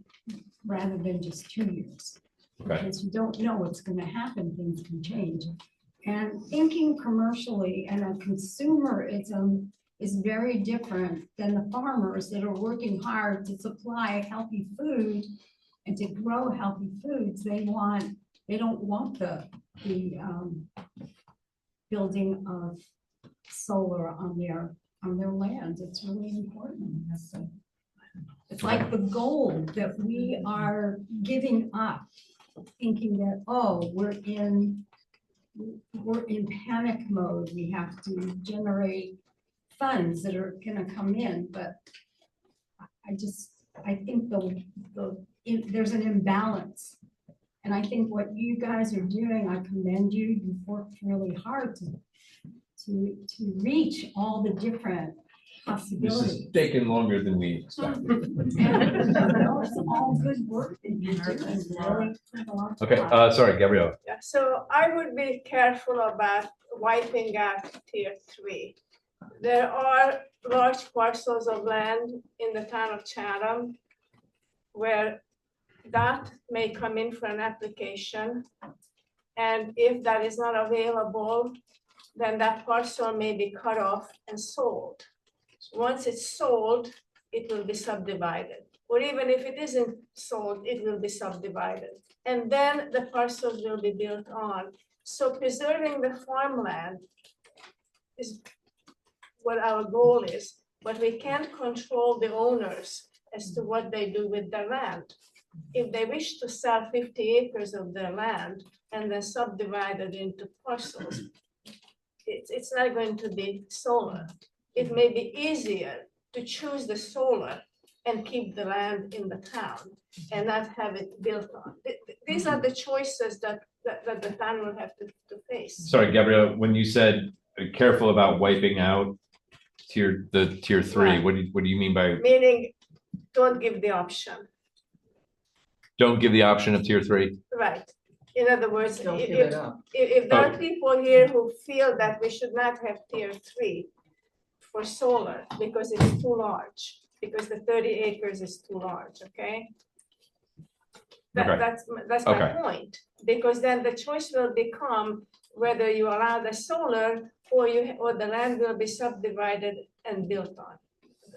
rather than just 2 years. Okay. Because you don't know what's going to happen, things can change. And thinking commercially and a consumerism is very different than the farmers that are working hard to supply healthy food and to grow healthy foods. They don't want the building of solar on their land. It's really important. It's like the gold that we are giving up, thinking that, oh, we're in panic mode. We have to generate funds that are gonna come in, but I think there's an imbalance. And I think what you guys are doing, I commend you. You've worked really hard to reach all the different This possibilities. is taking longer than we expected. And, you know, it's all good work that you're doing, really. Okay, sorry, Gabrielle. Yeah, so I would be careful about wiping out tier 3. There are large parcels of land in the town of Chatham where that may come in for an application. And if that is not available, then that parcel may be cut off and sold. Once it's sold, it will be subdivided. Or even if it isn't sold, it will be subdivided. And then the parcels will be built on. So preserving the farmland is what our goal is, but we can't control the owners as to what they do with their land. If they wish to sell 50 acres of their land and then subdivide it into parcels, it's not going to be solar. It may be easier to choose the solar and keep the land in the town and not have it built on. These are the choices that the town will have to face. Sorry, Gabrielle, when you said careful about wiping out tier 3, Right. what do you mean by Meaning, don't give the option, don't give the option of tier 3? right? In other words, Don't give if it up. if there are people here who feel that we should not have tier 3 for solar because it's too large, because the 30 acres is too large, okay? Okay. That's my Okay. point, because then the choice will become whether you allow the solar or the land will be subdivided and built on.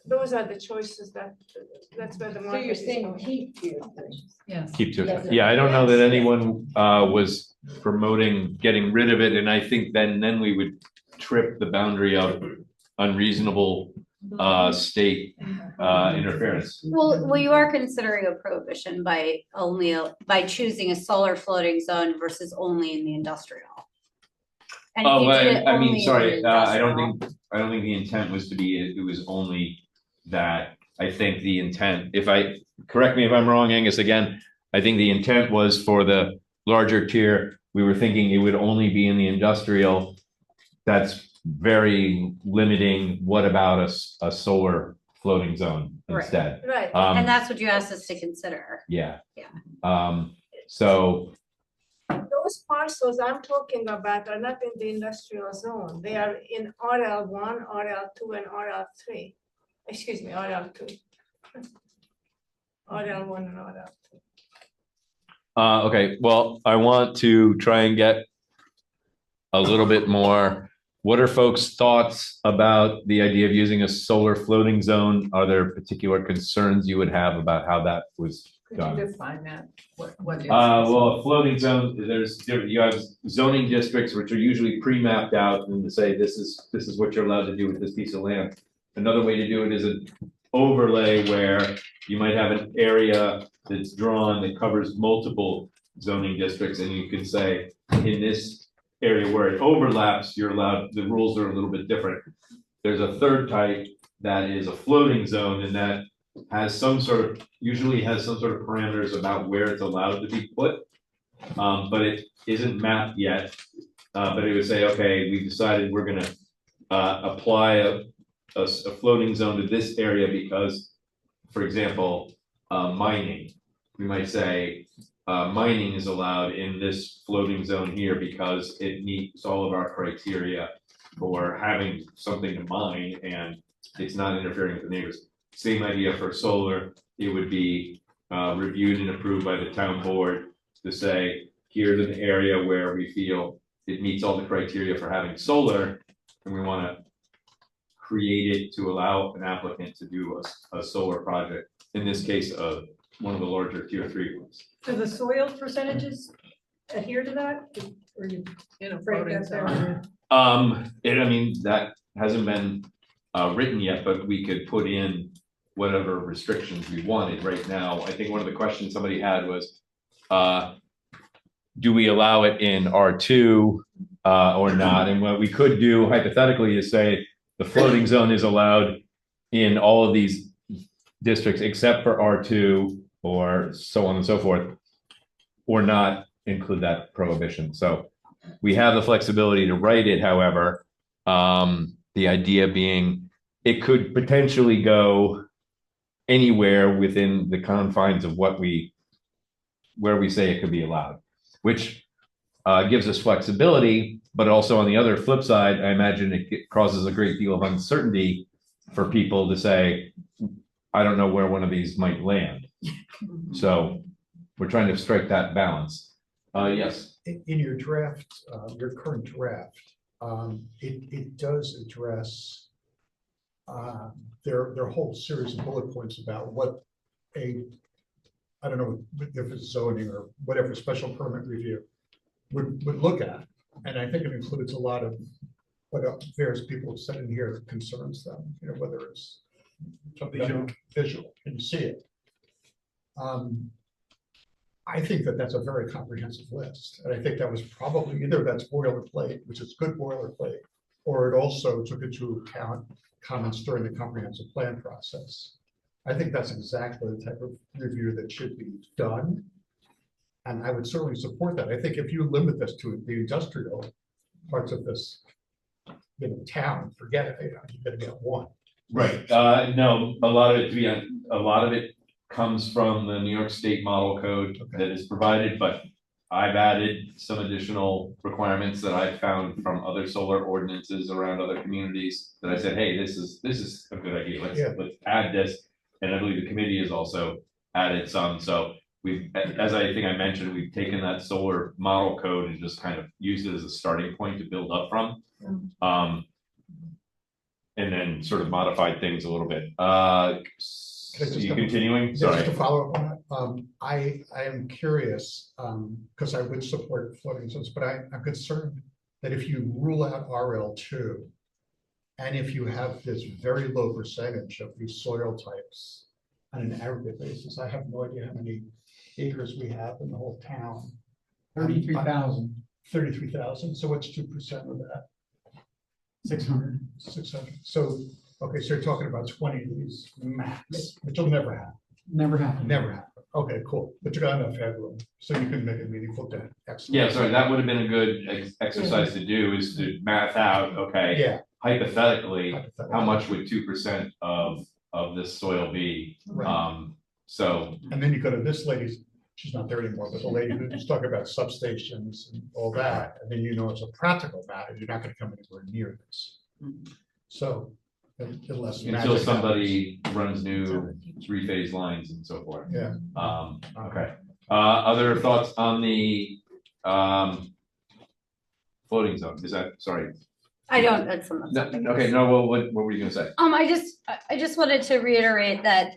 Those are the choices that's where the So market you're is saying going. keep tier 3? Yes. Keep tier Yes. 3. Yeah, I don't know that Yes. anyone was promoting getting rid of it, and I think then we would trip the boundary of unreasonable state interference. Well, you are considering a prohibition by choosing a solar floating zone versus only in the industrial. And if Oh, you but did it I only mean, in sorry, the I don't industrial- think the intent was to be, it was only that. I think the intent, correct me if I'm wrong, Angus, again, I think the intent was for the larger tier, we were thinking it would only be in the industrial. That's very limiting. What about a solar floating zone Right. instead? Right. And that's what you asked us to consider. Yeah. Yeah. So Those parcels I'm talking about are not in the industrial zone. They are in RL1, RL2, and RL3. Excuse me, RL2. RL1 and RL2. okay, well, I want to try and get a little bit more. What are folks' thoughts about the idea of using a solar floating zone? Are there particular concerns you would have about how that was Could done? you define that? What is? Well, a floating zone, you have zoning districts which are usually pre-mapped out and to say this is what you're allowed to do with this piece of land. Another way to do it is an overlay where you might have an area that's drawn that covers multiple zoning districts, and you could say in this area where it overlaps, you're allowed, the rules are a little bit different. There's a third type that is a floating zone, and that has usually has some sort of parameters about where it's allowed to be put. But it isn't mapped yet. But it would say, okay, we decided we're gonna apply a floating zone to this area because, for example, mining. We might say mining is allowed in this floating zone here because it meets all of our criteria for having something to mine and it's not interfering with the neighbors. Same idea for solar. It would be reviewed and approved by the town board to say, here's an area where we feel it meets all the criteria for having solar, and we want to create it to allow an applicant to do a solar project. In this case, one of the larger tier 3 ones. Do the soil percentages adhere to that? Or you In a break floating that zone. down? I mean, that hasn't been written yet, but we could put in whatever restrictions we wanted right now. I think one of the questions somebody had was, do we allow it in R2 or not? And what we could do hypothetically is say the floating zone is allowed in all of these districts except for R2 or so on and so forth, or not include that prohibition. So we have the flexibility to write it, however, the idea being it could potentially go anywhere within the confines of where we say it could be allowed, which gives us flexibility, but also on the other flip side, I imagine it causes a great deal of uncertainty for people to say, I don't know where one of these might land. So we're trying to strike that balance. Yes. In your draft, your current draft, it does address their whole series of bullet points about what I don't know if it's zoning or whatever special permit review would look at. And I think it includes a lot of what various people have said in here concerns them, you know, whether it's visual, and you see it. I think that that's a very comprehensive list, and I think that was probably either that's boilerplate, which is good boilerplate, or it also took into account comments during the comprehensive plan process. I think that's exactly the type of review that should be done. And I would certainly support that. I think if you limit this to the industrial parts of this, you know, town, forget it, you know, you're gonna get one. Right, no, a lot of it comes from the New York State Model Code that is provided, but I've added some additional requirements that I've found from other solar ordinances around other communities that I said, hey, this is a good idea, let's add this. And I believe the committee has also added some, so we've, as I think I mentioned, we've taken that solar model code and just kind of used it as a starting point to build up from. And then sort of modified things a little bit. You continuing? Sorry. Just to follow up on that, I am curious, because I would support floating zones, but I'm concerned that if you rule out RL2, and if you have this very low percentage of these soil types on an aggregate basis, I have no idea how many acres we have in the whole town. 33,000. 33,000, so what's 2% of that? 600. 600, so, okay, so you're talking about 20 of these max, which will never happen. Never happened. Never happen. Okay, cool, but you got enough headroom, so you can make a meaningful dent. Excellent. Yeah, sorry, that would have been a good exercise to do, is to math out, okay. Yeah. Hypothetically, how much would 2% of this soil be? Right. So. And then you go to this lady's, she's not there anymore, but the lady who's talking about substations and all that, and then you know it's a practical matter, you're not gonna come anywhere near this. So, unless. Until magic somebody runs new three-phase lines and so forth. Yeah. Okay. Other thoughts on the floating zone? Is that, sorry? I don't, that's No, okay, no, well, what were you gonna say? I just wanted to reiterate that,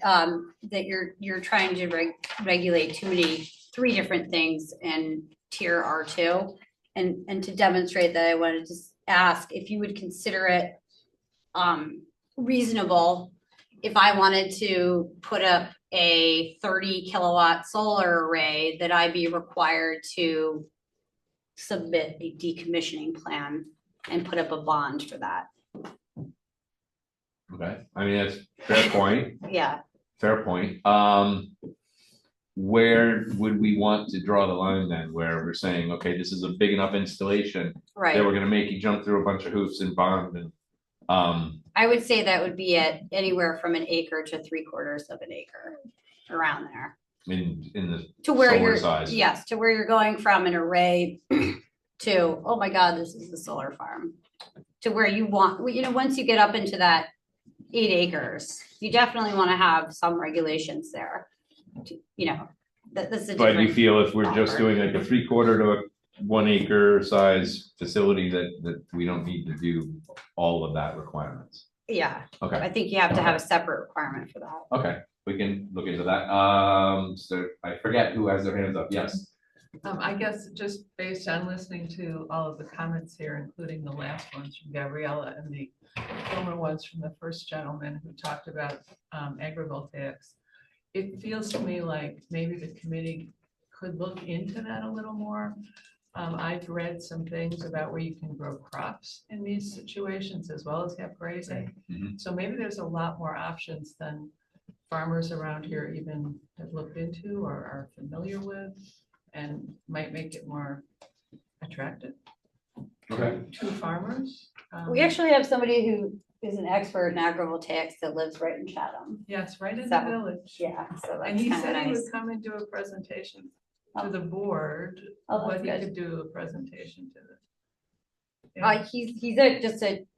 that you're trying to regulate three different things in tier R2. And to demonstrate that, I wanted to ask if you would consider it, reasonable if I wanted to put up a 30 kilowatt solar array, that I be required to submit a decommissioning plan and put up a bond for that. Okay, I mean, that's a fair point. Yeah. Fair point. Where would we want to draw the line then, where we're saying, okay, this is a big enough installation. Right. That we're gonna make you jump through a bunch of hoops and bond and, I would say that would be at anywhere from an acre to 3/4 of an acre, around there. in the To where solar you're, size. yes, to where you're going from an array to, oh my God, this is a solar farm. To where you want, you know, once you get up into that 8 acres, you definitely want to have some regulations there. You know, that's a But you different feel if we're just ballpark. doing like a 3/4 to a 1 acre size facility that we don't need to do all of that requirements. Yeah. Okay. I think you have to have a separate requirement for that. Okay, we can look into that. So I forget who has their hands up. Yes. I guess just based on listening to all of the comments here, including the last ones from Gabriella and the former ones from the first gentleman who talked about agrivoltaics, it feels to me like maybe the committee could look into that a little more. I've read some things about where you can grow crops in these situations as well as have grazing. So maybe there's a lot more options than farmers around here even have looked into or are familiar with, and might make it more attractive to farmers. We actually have somebody who is an expert in agrivoltaics that lives right in Chatham. Yes, right in So, the village. Yeah, so that's And he kind of said he nice. would come and do a presentation to the board, Oh, but that's he good. could do a presentation to the. He's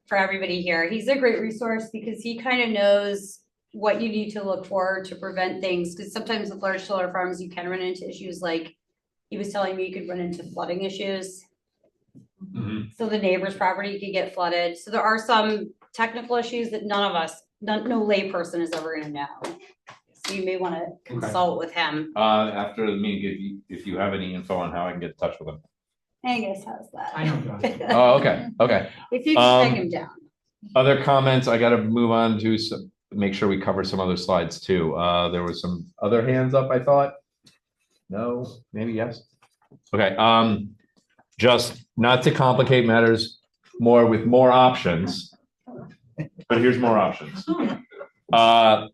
for everybody here, he's a great resource because he kind of knows what you need to look for to prevent things. Because sometimes with large solar farms, you can run into issues like he was telling me you could run into flooding issues. So the neighbor's property could get flooded. So there are some technical issues that none of us, no layperson is ever gonna know. So you may wanna consult with him. After the meeting, if you have any info on how I can get in touch with him. Angus has that. I know, John. Oh, okay, okay. If you can take him down. Other comments, I gotta move on to make sure we cover some other slides too. There was some other hands up, I thought. No, maybe yes. Okay, just not to complicate matters more with more options. But here's more options. I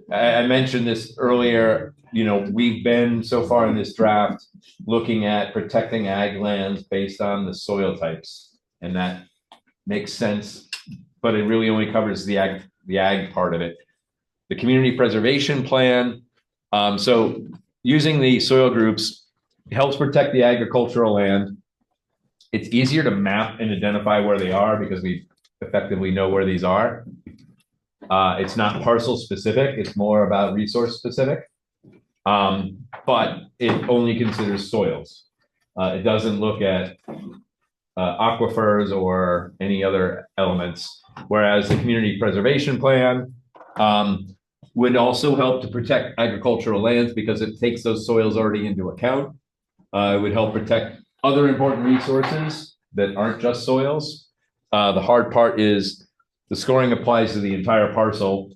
mentioned this earlier, you know, we've been so far in this draft looking at protecting ag lands based on the soil types. And that makes sense, but it really only covers the ag part of it. The community preservation plan. So using the soil groups helps protect the agricultural land. It's easier to map and identify where they are because we effectively know where these are. It's not parcel specific, it's more about resource specific. But it only considers soils. It doesn't look at aquifers or any other elements. Whereas the community preservation plan would also help to protect agricultural lands because it takes those soils already into account. It would help protect other important resources that aren't just soils. The hard part is the scoring applies to the entire parcel.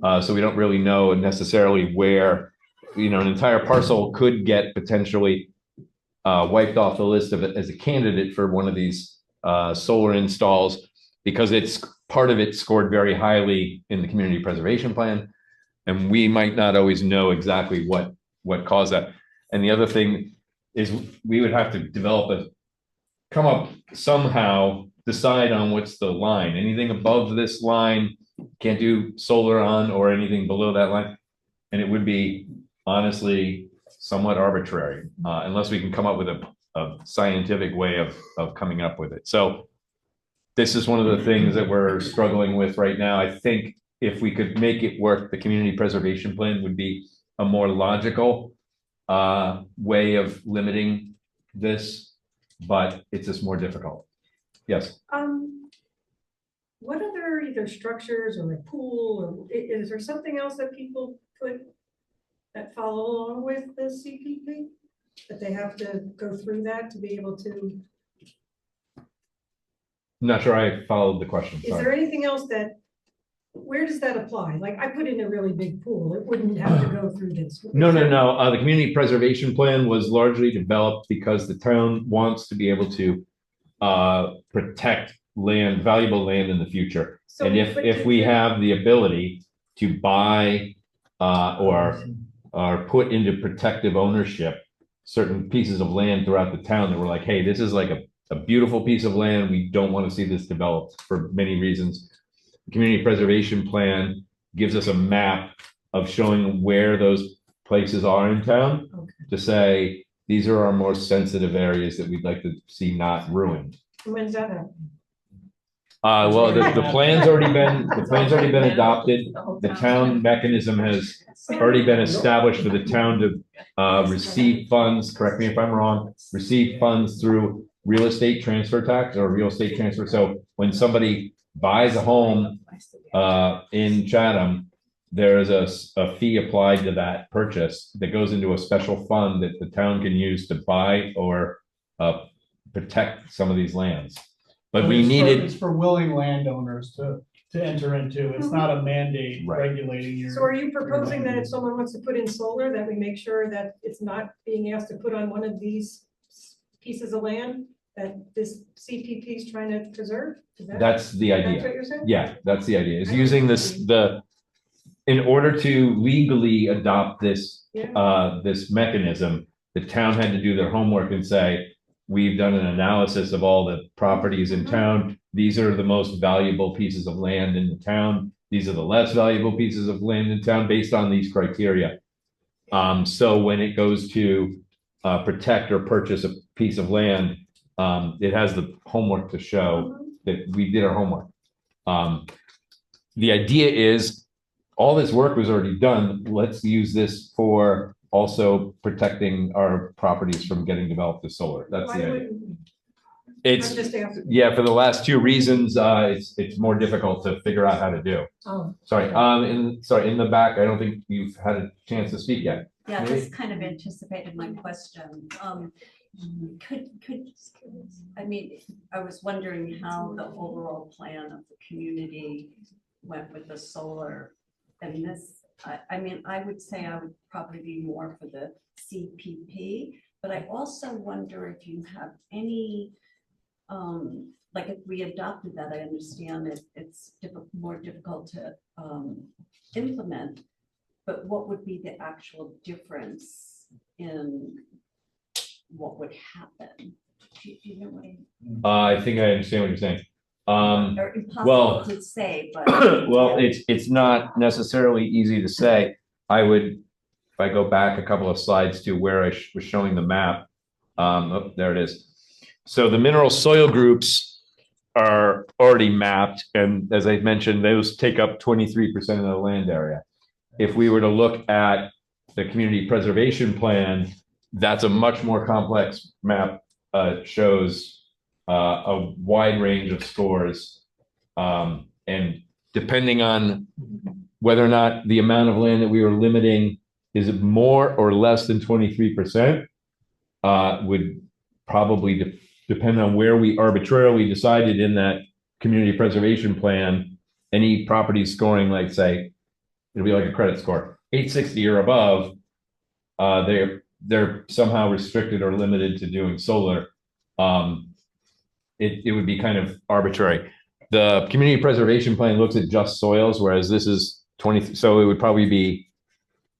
So we don't really know necessarily where, you know, an entire parcel could get potentially wiped off the list of it as a candidate for one of these solar installs because it's part of it scored very highly in the community preservation plan. And we might not always know exactly what caused that. And the other thing is we would have to come up somehow, decide on what's the line. Anything above this line can't do solar on, or anything below that line. And it would be honestly somewhat arbitrary unless we can come up with a scientific way of coming up with it. So this is one of the things that we're struggling with right now. I think if we could make it work, the community preservation plan would be a more logical way of limiting this, but it's just more difficult. Yes. What other either structures or a pool, or is there something else that people put that follow along with the CPP? That they have to go through that to be able to? I'm not sure I followed the question. Is there anything else that, where does that apply? Like I put in a really big pool, it wouldn't have to go through this. No. The community preservation plan was largely developed because the town wants to be able to protect land, valuable land in the future. So, and if we have the ability to buy or put into protective ownership certain pieces of land throughout the town that we're like, hey, this is like a beautiful piece of land. We don't want to see this developed for many reasons. The community preservation plan gives us a map of showing where those places are in town to say, these are our most sensitive areas that we'd like to see not ruined. When's that happen? Well, the plan's already been adopted. The town mechanism has already been established for the town to receive funds, correct me if I'm wrong, receive funds through real estate transfer tax or real estate transfer. So when somebody buys a home in Chatham, there's a fee applied to that purchase that goes into a special fund that the town can use to buy or protect some of these lands. But we needed. It's for willing landowners to enter into. It's not a mandate regulating your. So are you proposing that if someone wants to put in solar, that we make sure that it's not being asked to put on one of these pieces of land that this CPP is trying to preserve? That's the idea. That's what you're saying? Yeah, that's the idea. Is using in order to legally adopt this this mechanism, the town had to do their homework and say, we've done an analysis of all the properties in town. These are the most valuable pieces of land in the town. These are the less valuable pieces of land in town based on these criteria. So when it goes to protect or purchase a piece of land, it has the homework to show that we did our homework. The idea is all this work was already done. Let's use this for also protecting our properties from getting developed as solar. That's the idea. It's, I'm just asking. yeah, for the last two reasons, it's more difficult to figure out how to do. Oh. Sorry, in the back, I don't think you've had a chance to speak yet. Yeah, Maybe? this kind of anticipated my question. I mean, I was wondering how the overall plan of the community went with the solar. And this, I mean, I would say I would probably be more for the CPP, but I also wonder if you have any, like if we adopted that, I understand it's more difficult to implement, but what would be the actual difference in what would happen? Do you know what I mean? I think I understand what you're saying. Or well, impossible to say, but. Well, it's not necessarily easy to say. I would, if I go back a couple of slides to where I was showing the map. Oh, there it is. So the mineral soil groups are already mapped, and as I mentioned, those take up 23% of the land area. If we were to look at the community preservation plan, that's a much more complex map. Shows a wide range of scores, and depending on whether or not the amount of land that we were limiting is more or less than 23%, would probably depend on where we arbitrarily decided in that community preservation plan. Any property scoring, like say, it'll be like a credit score, 860 or above, they're somehow restricted or limited to doing solar. It would be kind of arbitrary. The community preservation plan looks at just soils, whereas this is 20, so it would probably be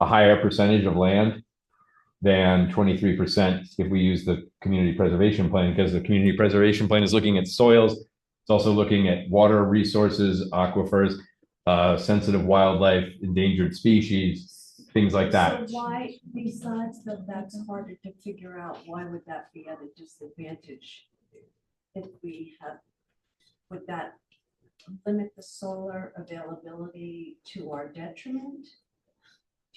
a higher percentage of land than 23% if we use the community preservation plan, because the community preservation plan is looking at soils. It's also looking at water resources, aquifers, sensitive wildlife, endangered species, things like that. So why, besides that's harder to figure out, why would that be at a disadvantage? If we have, would that limit the solar availability to our detriment?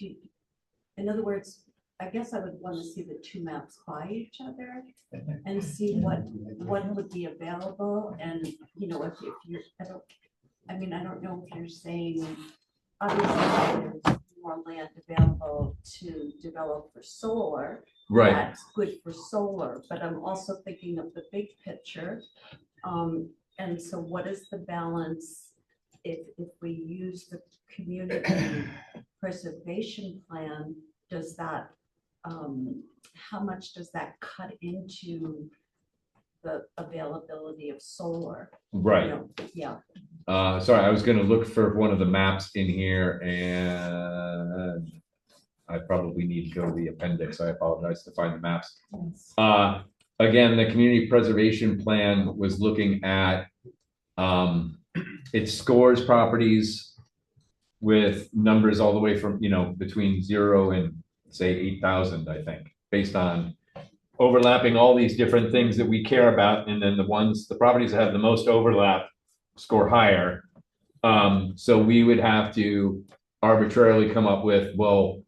In other words, I guess I would want to see the two maps by each other and see what would be available. And, you know, if you're, I don't know if you're saying, obviously there's more land available to develop for solar. Right. That's good for solar, but I'm also thinking of the big picture. And so what is the balance if we use the community preservation plan? Does that, how much does that cut into the availability of solar? Right. You know, yeah. Sorry, I was going to look for one of the maps in here, and I probably need to go to the appendix. I apologize, to find the maps. Again, the community preservation plan was looking at, it scores properties with numbers all the way from, between 0 and say 8,000, I think, based on overlapping all these different things that we care about. And then the properties that have the most overlap score higher. So we would have to arbitrarily come up with, well,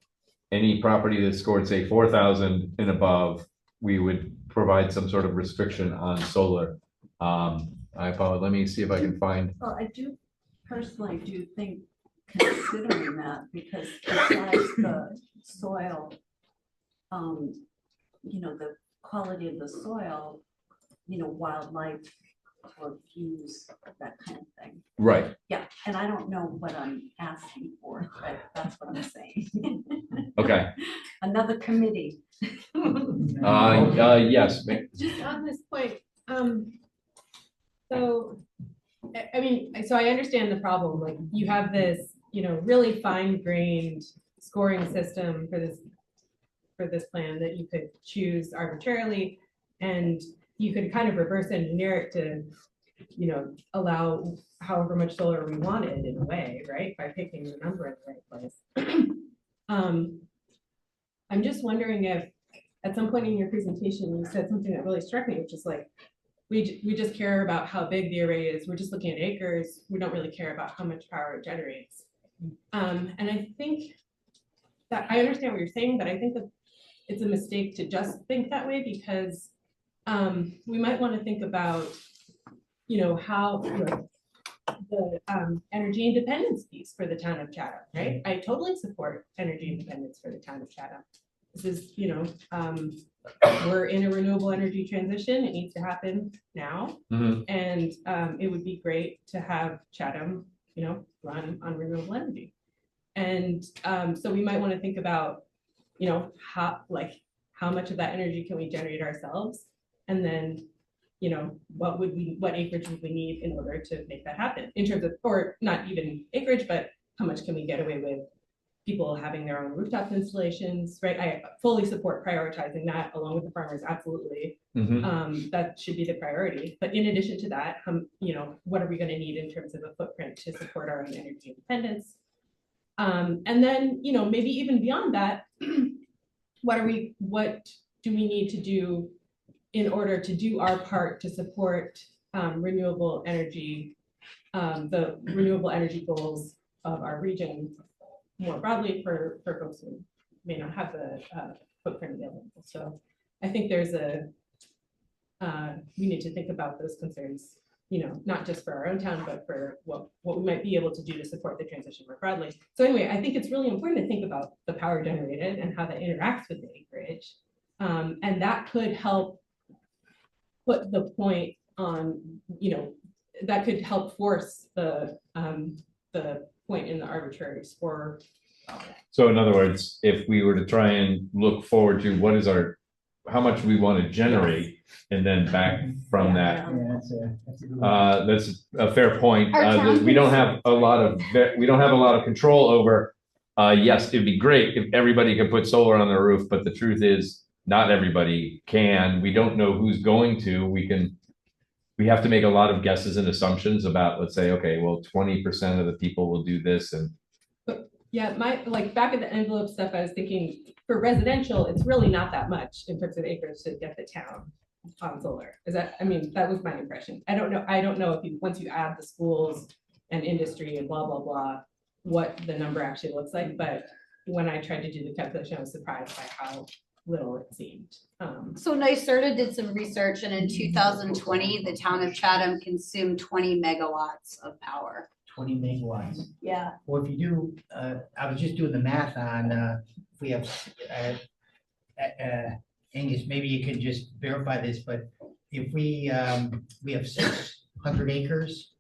any property that scored, say, 4,000 and above, we would provide some sort of restriction on solar. I apologize. Let me see if I can find. Well, I do personally think considering that, because besides the soil, the quality of the soil, wildlife or views, that kind of thing. Right. Yeah, and I don't know what I'm asking for, but that's what I'm saying. Okay. Another committee. Yes. Just on this point, so I understand the problem. Like, you have this, really fine-grained scoring system for this plan that you could choose arbitrarily, and you could kind of reverse engineer it to, allow however much solar we wanted in a way, right? By picking the number in the right place. I'm just wondering if at some point in your presentation, you said something that really struck me, which is like, we just care about how big the array is. We're just looking at acres. We don't really care about how much power it generates. And I think that I understand what you're saying, but I think that it's a mistake to just think that way, because we might want to think about, how, the energy independence piece for the town of Chatham, right? I totally support energy independence for the town of Chatham. This is, we're in a renewable energy transition. It needs to happen now. Mhm. And it would be great to have Chatham, run on renewable energy. And so we might want to think about, how much of that energy can we generate ourselves? And then, what acreage would we need in order to make that happen in terms of, or not even acreage, but how much can we get away with people having their own rooftop installations, right? I fully support prioritizing that along with the farmers, absolutely. That should be the priority. But in addition to that, what are we going to need in terms of a footprint to support our own energy independence? And then, maybe even beyond that, what do we need to do in order to do our part to support renewable energy, the renewable energy goals of our region more broadly for folks who may not have the footprint available. So I think there's we need to think about those concerns, not just for our own town, but for what we might be able to do to support the transition more broadly. So anyway, I think it's really important to think about the power generated and how that interacts with the acreage. And that could help put the point on, that could help force the point in the arbitrary score. So in other words, if we were to try and look forward to what is how much we want to generate, and then back from that. Yeah, that's a good one. That's a fair point. Our town We don't can- have a lot of control over. Yes, it'd be great if everybody could put solar on their roof, but the truth is not everybody can. We don't know who's going to. We have to make a lot of guesses and assumptions about, let's say, okay, well, 20% of the people will do this, and Yeah, back of the envelope stuff, I was thinking for residential, it's really not that much in terms of acres to get the town on solar. That was my impression. I don't know if once you add the schools and industry and blah, blah, blah, what the number actually looks like. But when I tried to do the calculation, I was surprised by how little it seemed. So NYSERDA did some research, and in 2020, the town of Chatham consumed 20 megawatts of power. 20 megawatts. Yeah. Well, if you do, I was just doing the math on, if we have, Angus, maybe you can just verify this, but if we have 600 acres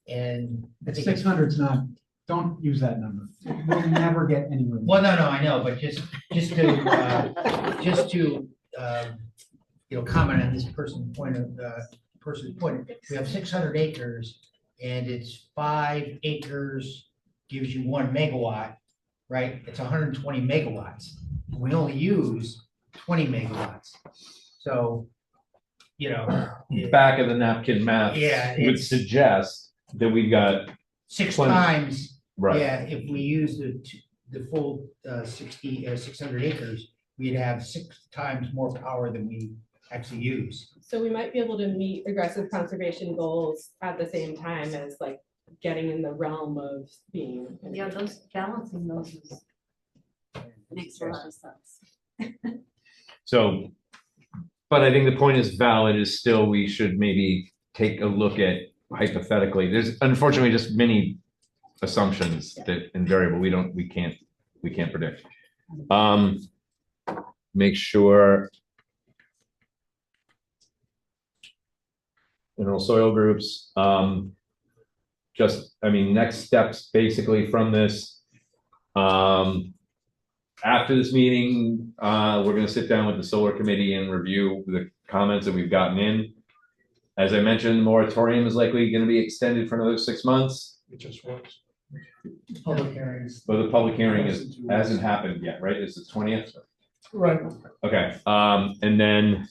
and. I think it's- 600's not, don't use that number. We'll never get anywhere. Well, no, I know, but just to comment on this person's point, we have 600 acres and it's 5 acres gives you 1 megawatt, right? It's 120 megawatts. We only use 20 megawatts. So, back of the napkin math Yeah, would it's- suggest that we've got 6 20 times. Right. Yeah, if we use the full 600 acres, we'd have 6 times more power than we actually use. So we might be able to meet aggressive conservation goals at the same time as getting in the realm of being. Yeah, balancing those makes a lot of sense. So, but I think the point is valid, is still we should maybe take a look at hypothetically. There's unfortunately just many assumptions that invariable we can't predict. Make sure mineral soil groups. Next steps basically from this. After this meeting, we're going to sit down with the solar committee and review the comments that we've gotten in. As I mentioned, the moratorium is likely going to be extended for another 6 months. It just works. Public hearings. But the public hearing hasn't happened yet, right? It's the 20th. Right. Okay, and then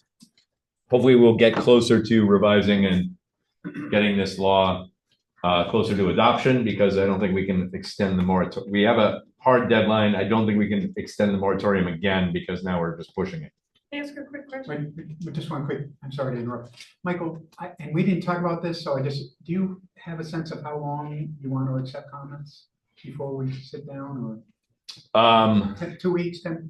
hopefully we'll get closer to revising and getting this law closer to adoption, because I don't think we can extend the moratorium. We have a hard deadline. I don't think we can extend the moratorium again, because now we're just pushing it. Can I ask a quick question? Wait, just one quick, I'm sorry to interrupt. Michael, and we didn't talk about this, so do you have a sense of how long you want to accept comments before we sit down, or 2 weeks, 10,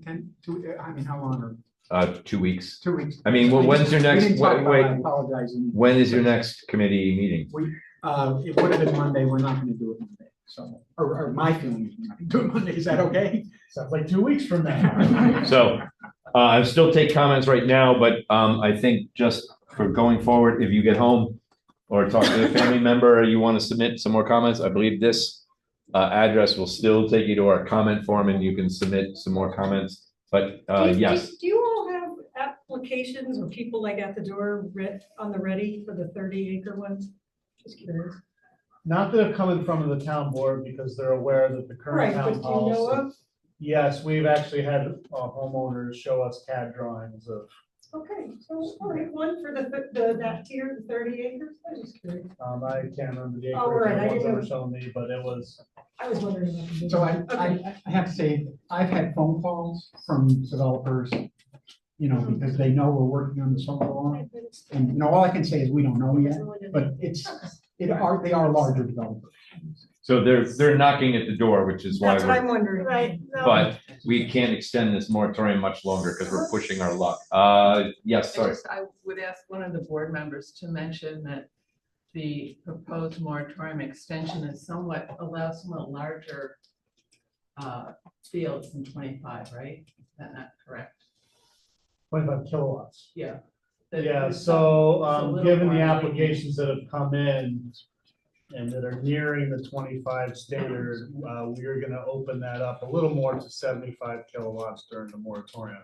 how long? 2 weeks. 2 weeks. I mean, well, when's your We next, didn't talk about it, wait, I apologize. when is your next committee meeting? It would have been Monday, we're not gonna do it Monday, so, or my feeling is we're not gonna do it Monday, is that okay? Sounds like 2 weeks from now. So, I still take comments right now, but, I think just for going forward, if you get home or talk to a family member, or you want to submit some more comments, I believe this address will still take you to our comment form and you can submit some more comments, but, yes. Do you all have applications or people like at the door on the ready for the 30-acre ones? Just curious. Not that have come in front of the town board because they're aware that the current Right, but town do you know policy. of? Yes, we've actually had homeowners show us CAD drawings of, Okay, so, all right, one for that tier, the 30 acres, I was just curious. I can't remember the Oh, right, I acreage, the ones that didn't were know. showing me, but it was. I was wondering. about the- So Okay. I have to say, I've had phone calls from developers, you know, because they know we're working on the solar law. And, you know, all I can say is we don't know yet, but they are larger developers. So they're knocking at the door, which is why That's what I'm we're, wondering. Right, no. but we can't extend this moratorium much longer because we're pushing our luck. Yes, sorry. I would ask one of the board members to mention that the proposed moratorium extension is allows somewhat larger fields than 25, right? Is that not correct? 25 kilowatts. Yeah. Yeah, It's so, a little given the more applications that have come in and that are nearing the 25 standard, we are gonna open that up a little more to 75 kilowatts during the moratorium.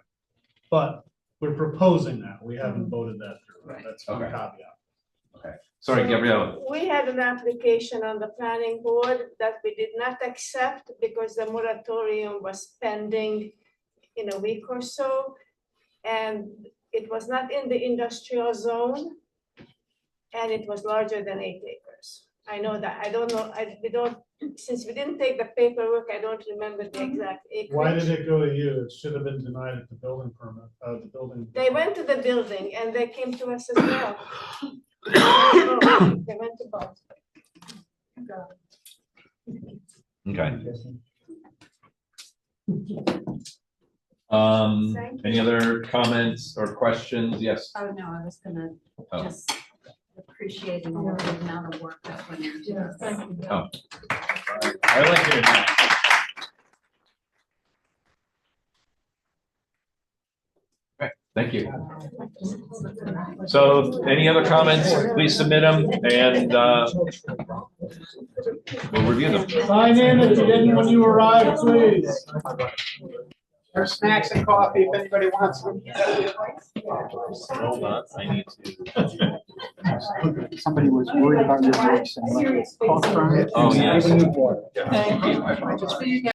But we're proposing that. We haven't voted that through. Right. That's one Okay. caveat. Sorry, So, Gabriella. We had an application on the planning board that we did not accept because the moratorium was pending in a week or so. And it was not in the industrial zone. And it was larger than 8 acres. I know that. I don't know. Since we didn't take the paperwork, I don't remember the exact acreage. Why did it go to you? It should have been denied at the building permit, the building. They went to the building and they came to us as well. They went to both. Okay. Thank Any you. other comments or questions? Yes. Oh, no, I was gonna Oh. just appreciating all the amount of work that went into Yeah, this. thank you. Oh. I like hearing that. Okay, thank you. So any other comments, please submit them and we'll review them. Sign in if you didn't when you arrived, please. There's snacks and coffee if anybody wants them. Hold on, I need to. Somebody was worried about your voice and like, cough from it. Oh, yes. Giving you water. Thank you.